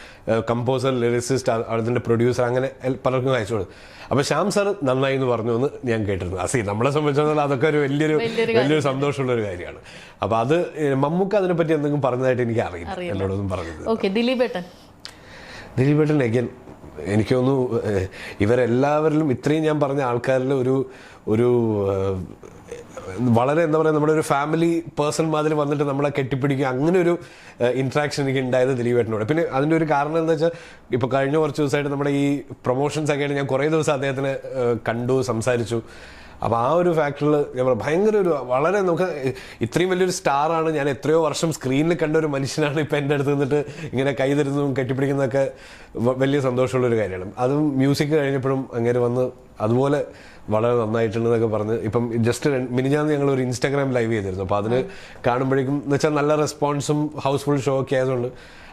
കമ്പോസർ, ലിറിസിസ്റ്റ്, അതിന്റെ പ്രൊഡ്യൂസർ, അങ്ങനെ പലർക്കും അയച്ചു കൊടുത്തു. അപ്പൊ ശ്യാം സാർ നന്നായി എന്ന് പറഞ്ഞു എന്ന് ഞാൻ കേട്ടിരുന്നു. നമ്മളെ സംബന്ധിച്ചിടത്തോളം അതൊക്കെ ഒരു വലിയൊരു സന്തോഷമുള്ള ഒരു കാര്യമാണ്. അപ്പൊ അത് മമ്മൂക്ക അതിനെപ്പറ്റി എന്തെങ്കിലും പറഞ്ഞതായിട്ട് എനിക്ക് അറിയില്ല, എന്നോടൊന്നും പറഞ്ഞത്. ദിലീപേട്ടൻ അഗൈൻ എനിക്ക് തോന്നുന്നു ഇവരെല്ലാവരിലും ഇത്രയും ഞാൻ പറഞ്ഞ ആൾക്കാരിൽ ഒരു വളരെ എന്താ പറയുക നമ്മുടെ ഒരു ഫാമിലി പേഴ്സൺ മാതിരി വന്നിട്ട് നമ്മളെ കെട്ടിപ്പിടിക്കുക അങ്ങനെ ഒരു ഇൻട്രാക്ഷൻ എനിക്ക് ഉണ്ടായത് ദിലീപേട്ടനോട്. പിന്നെ അതിൻ്റെ ഒരു കാരണം എന്താ വെച്ചാൽ ഇപ്പോൾ കഴിഞ്ഞ കുറച്ച് ദിവസമായിട്ട് നമ്മുടെ ഈ പ്രൊമോഷൻസ് ഒക്കെ ആയിട്ട് ഞാൻ കുറേ ദിവസം അദ്ദേഹത്തിന് കണ്ടു, സംസാരിച്ചു. അപ്പോൾ ആ ഒരു ഫാക്ടറിൽ ഞാൻ പറയാം ഭയങ്കര ഒരു വളരെ നമുക്ക് ഇത്രയും വലിയൊരു സ്റ്റാറാണ്, ഞാൻ എത്രയോ വർഷം സ്ക്രീനിൽ കണ്ട ഒരു മനുഷ്യനാണ് ഇപ്പം എൻ്റെ അടുത്ത് നിന്നിട്ട് ഇങ്ങനെ കൈ തരുന്നതും കെട്ടിപ്പിടിക്കുന്നതൊക്കെ വലിയ സന്തോഷമുള്ളൊരു കാര്യമാണ്. അതും മ്യൂസിക് കഴിഞ്ഞപ്പോഴും അങ്ങനെ വന്ന് അതുപോലെ വളരെ നന്നായിട്ടുണ്ടെന്നൊക്കെ പറഞ്ഞ് ഇപ്പം ജസ്റ്റ് മിനിഞ്ഞാന്ന് ഞങ്ങൾ ഒരു ഇൻസ്റ്റാഗ്രാം ലൈവ് ചെയ്തിരുന്നു. അപ്പോൾ അതിന് കാണുമ്പോഴേക്കും എന്ന് വെച്ചാൽ നല്ല റെസ്പോൺസും ഹൗസ്ഫുൾ ഷോ ഒക്കെ ആയതുകൊണ്ട്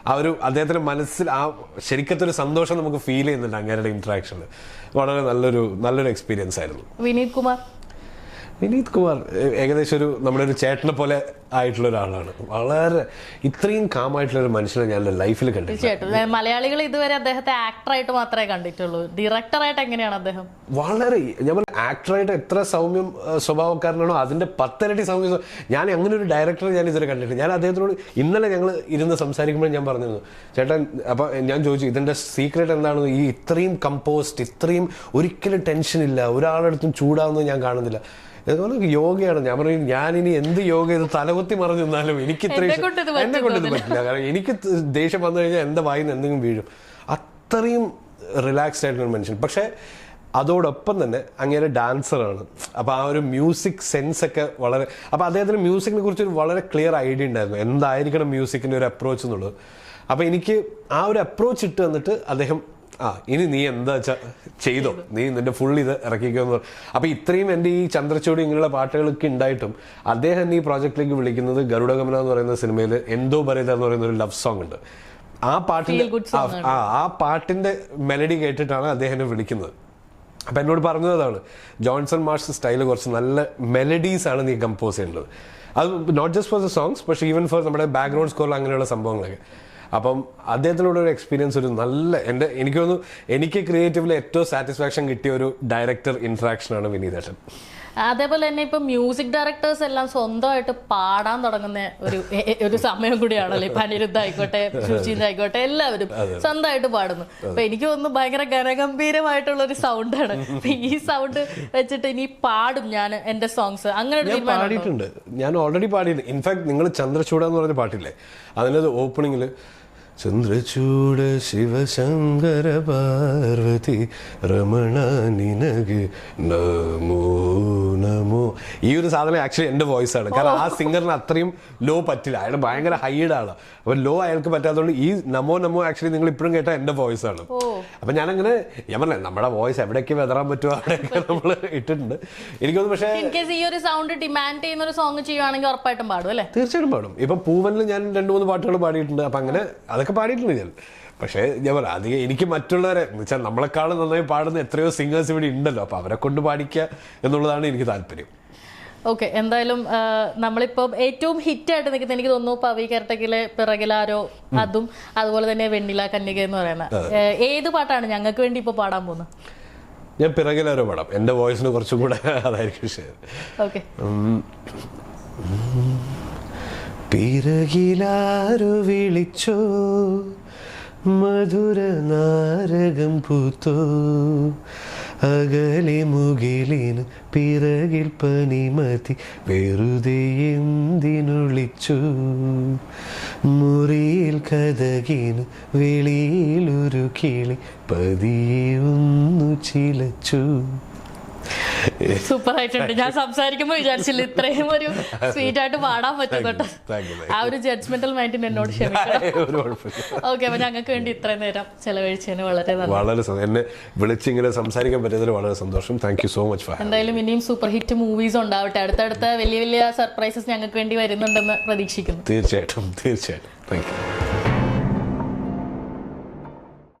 ആ ഒരു അദ്ദേഹത്തിൻ്റെ മനസ്സിൽ ആ ശരിക്കത്തൊരു സന്തോഷം നമുക്ക് ഫീൽ ചെയ്യുന്നുണ്ട് അങ്ങേരുടെ ഇൻട്രാക്ഷനിൽ. വളരെ നല്ലൊരു എക്സ്പീരിയൻസ് ആയിരുന്നു. വിനീത് കുമാർ ഏകദേശം നമ്മുടെ ഒരു ചേട്ടനെ പോലെ ആയിട്ടുള്ള ഒരാളാണ്. വളരെ ഇത്രയും കാമായിട്ടുള്ള ഒരു മനുഷ്യനെ ഞാൻ എൻ്റെ ലൈഫിൽ കണ്ടിട്ടുണ്ട്. മലയാളികൾ ഇതുവരെ അദ്ദേഹത്തെ ആക്ടറായിട്ട് മാത്രമേ കണ്ടിട്ടുള്ളൂ. ഡയറക്ടറായിട്ട് എങ്ങനെയാണ് അദ്ദേഹം? വളരെ ഞാൻ പറഞ്ഞ ആക്ടറായിട്ട് എത്ര സൗമ്യം സ്വഭാവക്കാരനാണോ അതിൻ്റെ 10 ഇരട്ടി സൗമ്യം. ഞാൻ അങ്ങനെ ഒരു ഡയറക്ടറെ ഞാൻ ഇതുവരെ കണ്ടിട്ടില്ല. ഞാൻ അദ്ദേഹത്തിനോട് ഇന്നലെ ഞങ്ങൾ ഇരുന്ന് സംസാരിക്കുമ്പോൾ ഞാൻ പറഞ്ഞിരുന്നു, ചേട്ടൻ അപ്പോൾ ഞാൻ ചോദിച്ചു ഇതിൻ്റെ സീക്രട്ട് എന്താണെന്ന്. ഈ ഇത്രയും കമ്പോസ്റ്റ്, ഇത്രയും ഒരിക്കലും ടെൻഷനില്ല, ഒരാളടുത്തും ചൂടാവുന്നത് ഞാൻ കാണുന്നില്ല. അതുപോലെ യോഗയാണ്. ഞാൻ പറയും ഞാനിനി എന്ത് യോഗ ഇത് തലകുത്തി മറിഞ്ഞു നിന്നാലും എനിക്ക് ഇത്രയും എന്നെ കൊണ്ട് ഇത് പറ്റില്ല. കാരണം എനിക്ക് ദേഷ്യം വന്നു കഴിഞ്ഞാൽ എൻ്റെ വായിൽ നിന്ന് എന്തെങ്കിലും വീഴും. അത്രയും റിലാക്സ്ഡ് ആയിട്ടുള്ള മനുഷ്യൻ. പക്ഷേ അതോടൊപ്പം തന്നെ അങ്ങേരെ ഡാൻസറാണ്. അപ്പോൾ ആ ഒരു മ്യൂസിക് സെൻസ് ഒക്കെ വളരെ, അപ്പോൾ അദ്ദേഹത്തിന് മ്യൂസിക്കിനെ കുറിച്ചൊരു വളരെ ക്ലിയർ ഐഡിയ ഉണ്ടായിരുന്നു എന്തായിരിക്കണം മ്യൂസിക്കിൻ്റെ ഒരു അപ്രോച്ച് എന്നുള്ളത്. അപ്പോൾ എനിക്ക് ആ ഒരു അപ്രോച്ച് ഇട്ട് തന്നിട്ട് അദ്ദേഹം ഇനി നീ എന്താ വെച്ചാൽ ചെയ്തോ, നീ നിന്റെ ഫുൾ ഇത് ഇറക്കിക്കോന്ന്. അപ്പോൾ ഇത്രയും എൻ്റെ ഈ ചന്ദ്രച്ചൂടി ഇങ്ങനെയുള്ള പാട്ടുകളൊക്കെ ഉണ്ടായിട്ടും അദ്ദേഹം ഈ പ്രോജക്റ്റിലേക്ക് വിളിക്കുന്നത് ഗരുഡഗമന എന്ന് പറയുന്ന സിനിമയിൽ എന്തോ പറയുക എന്ന് പറയുന്ന ഒരു ലവ് സോങ് ഉണ്ട്. ആ പാട്ടിന്റെ മെലഡി കേട്ടിട്ടാണ് അദ്ദേഹം വിളിക്കുന്നത്. അപ്പം എന്നോട് പറഞ്ഞത് അതാണ്, ജോൺസൺ മാഷ് സ്റ്റൈല് കുറച്ച് നല്ല മെലഡീസ് ആണ് നീ കമ്പോസ് ചെയ്യേണ്ടത്. അത് not just for the songs പക്ഷേ ഈവൻ ഫോർ നമ്മുടെ ബാക്ക്ഗ്രൗണ്ട് സ്കോറിൽ അങ്ങനെയുള്ള സംഭവങ്ങളൊക്കെ. അപ്പം അദ്ദേഹത്തിലൂടെ ഒരു എക്സ്പീരിയൻസ് ഒരു നല്ല എനിക്ക് തോന്നുന്നു എനിക്ക് ക്രിയേറ്റീവിൽ ഏറ്റവും സാറ്റിസ്ഫാക്ഷൻ കിട്ടിയ ഒരു ഡയറക്ടർ ഇൻട്രാക്ഷനാണ് വിനീതേട്ടൻ. അതേപോലെ തന്നെ ഇപ്പൊ മ്യൂസിക് ഡയറക്ടേഴ്സ് എല്ലാം സ്വന്തമായിട്ട് പാടാൻ തുടങ്ങുന്ന ഒരു സമയം കൂടിയാണല്ലോ. ഇപ്പൊ അനിരുദ്ധ ആയിക്കോട്ടെ, സുചീന്ദ്ര ആയിക്കോട്ടെ, എല്ലാവരും സ്വന്തമായിട്ട് പാടുന്നു. അപ്പൊ എനിക്ക് തോന്നുന്നു ഭയങ്കര ഗനഗംഭീരമായിട്ടുള്ള ഒരു സൗണ്ടാണ്. ഈ സൗണ്ട് വെച്ചിട്ട് ഇനി പാടും ഞാൻ എന്റെ സോങ്സ് അങ്ങനെ പാടിയിട്ടുണ്ട്. ഞാൻ ഓൾറെഡി പാടിയിട്ടുണ്ട്. ഇൻഫാക്ട് നിങ്ങൾ ചന്ദ്രചൂട എന്ന് പറഞ്ഞ പാട്ടില്ലേ, അതിനകത്ത് ഓപ്പണിങ്ങിൽ ചന്ദ്രചൂട ശിവശങ്കര പാർവതി രമണ നിനക്ക് നമോ നമോ. ഈ ഒരു സാധനം ആക്ച്വലി എൻ്റെ വോയിസ് ആണ്. കാരണം ആ സിംഗറിന് അത്രയും ലോ പറ്റില്ല, അയാൾ ഭയങ്കര ഹൈഡ് ആണ്. അപ്പോൾ ലോ അയാൾക്ക് പറ്റാത്തതുകൊണ്ട് ഈ നമോ നമോ ആക്ച്വലി നിങ്ങൾ ഇപ്പോഴും കേട്ടാൽ എൻ്റെ വോയിസ് ആണ്. അപ്പം ഞാൻ പറഞ്ഞേ നമ്മുടെ വോയിസ് എവിടേക്ക് വെതറാൻ പറ്റുമോ അവിടെയൊക്കെ നമ്മൾ ഇട്ടിട്ടുണ്ട്. എനിക്കൊന്നും പക്ഷേ ഈ ഒരു സൗണ്ട് ഡിമാൻഡ് ചെയ്യുന്ന ഒരു സോങ് ചെയ്യുവാണെങ്കിൽ ഉറപ്പായിട്ടും പാടും അല്ലേ? തീർച്ചയായിട്ടും പാടും. ഇപ്പം പൂവനിൽ ഞാൻ 2-3 പാട്ടുകൾ പാടിയിട്ടുണ്ട്. അപ്പം അങ്ങനെ അതൊക്കെ പാടിയിട്ടുണ്ട് ഞാൻ. പക്ഷേ ഞാൻ പറയാം അധികം എനിക്ക് മറ്റുള്ളവരെ എന്ന് വെച്ചാൽ നമ്മളെക്കാളും നന്നായി പാടുന്ന എത്രയോ സിംഗേഴ്സ് ഇവിടെ ഉണ്ടല്ലോ. അപ്പോൾ അവരെ കൊണ്ട് പാടിക്കുക എന്നുള്ളതാണ് എനിക്ക് താല്പര്യം. ഓക്കെ, എന്തായാലും നമ്മളിപ്പോൾ ഏറ്റവും ഹിറ്റായിട്ട് നിൽക്കുന്ന എനിക്ക് തോന്നുന്നു പവി കെർട്ടക്കിലെ പിറകിലാരോ, അതും അതുപോലെ തന്നെ വെണ്ണില കന്യക എന്ന് പറയുന്ന ഏത് പാട്ടാണ് ഞങ്ങൾക്ക് വേണ്ടി ഇപ്പോൾ പാടാൻ പോകുന്നത്? ഞാൻ പിറകിലാരോ പാടാം. എൻ്റെ വോയിസിന് കുറച്ചും കൂടെ അതായിരിക്കും ശരി. ഓക്കെ. പിറകിലാരോ വിളിച്ചോ മധുര നാരകം പൂത്തോ അകലെ മുകിലിന് പിറകിൽ പനിമതി വെറുതെ എന്തിനൊളിച്ചു മുറിയിൽ കഥകിന് വെളിയിലൊരു കിളി പതിയെ ഒന്നു ചിലച്ചു. സൂപ്പർ ആയിട്ടുണ്ട്. ഞാൻ സംസാരിക്കുമ്പോൾ വിചാരിച്ചില്ല ഇത്രയും ഒരു സ്വീറ്റ് ആയിട്ട് പാടാൻ പറ്റും കേട്ടോ. ആ ഒരു ജഡ്ജ്മെന്റൽ മൈൻഡിന് എന്നോട് ക്ഷമിക്കണം. ഓക്കെ, അപ്പൊ ഞങ്ങൾക്ക് വേണ്ടി ഇത്രയും നേരം ചെലവഴിച്ചതിന് വളരെ എന്നെ വിളിച്ചിങ്ങനെ സംസാരിക്കാൻ പറ്റിയതിൽ വളരെ സന്തോഷം. Thank you so much. എന്തായാലും ഇനിയും സൂപ്പർ ഹിറ്റ് മൂവീസ് ഉണ്ടാവട്ടെ. അടുത്തടുത്ത വലിയ വലിയ സർപ്രൈസസ് ഞങ്ങൾക്ക് വേണ്ടി വരുന്നുണ്ടെന്ന് പ്രതീക്ഷിക്കുന്നു. തീർച്ചയായിട്ടും. Thank you.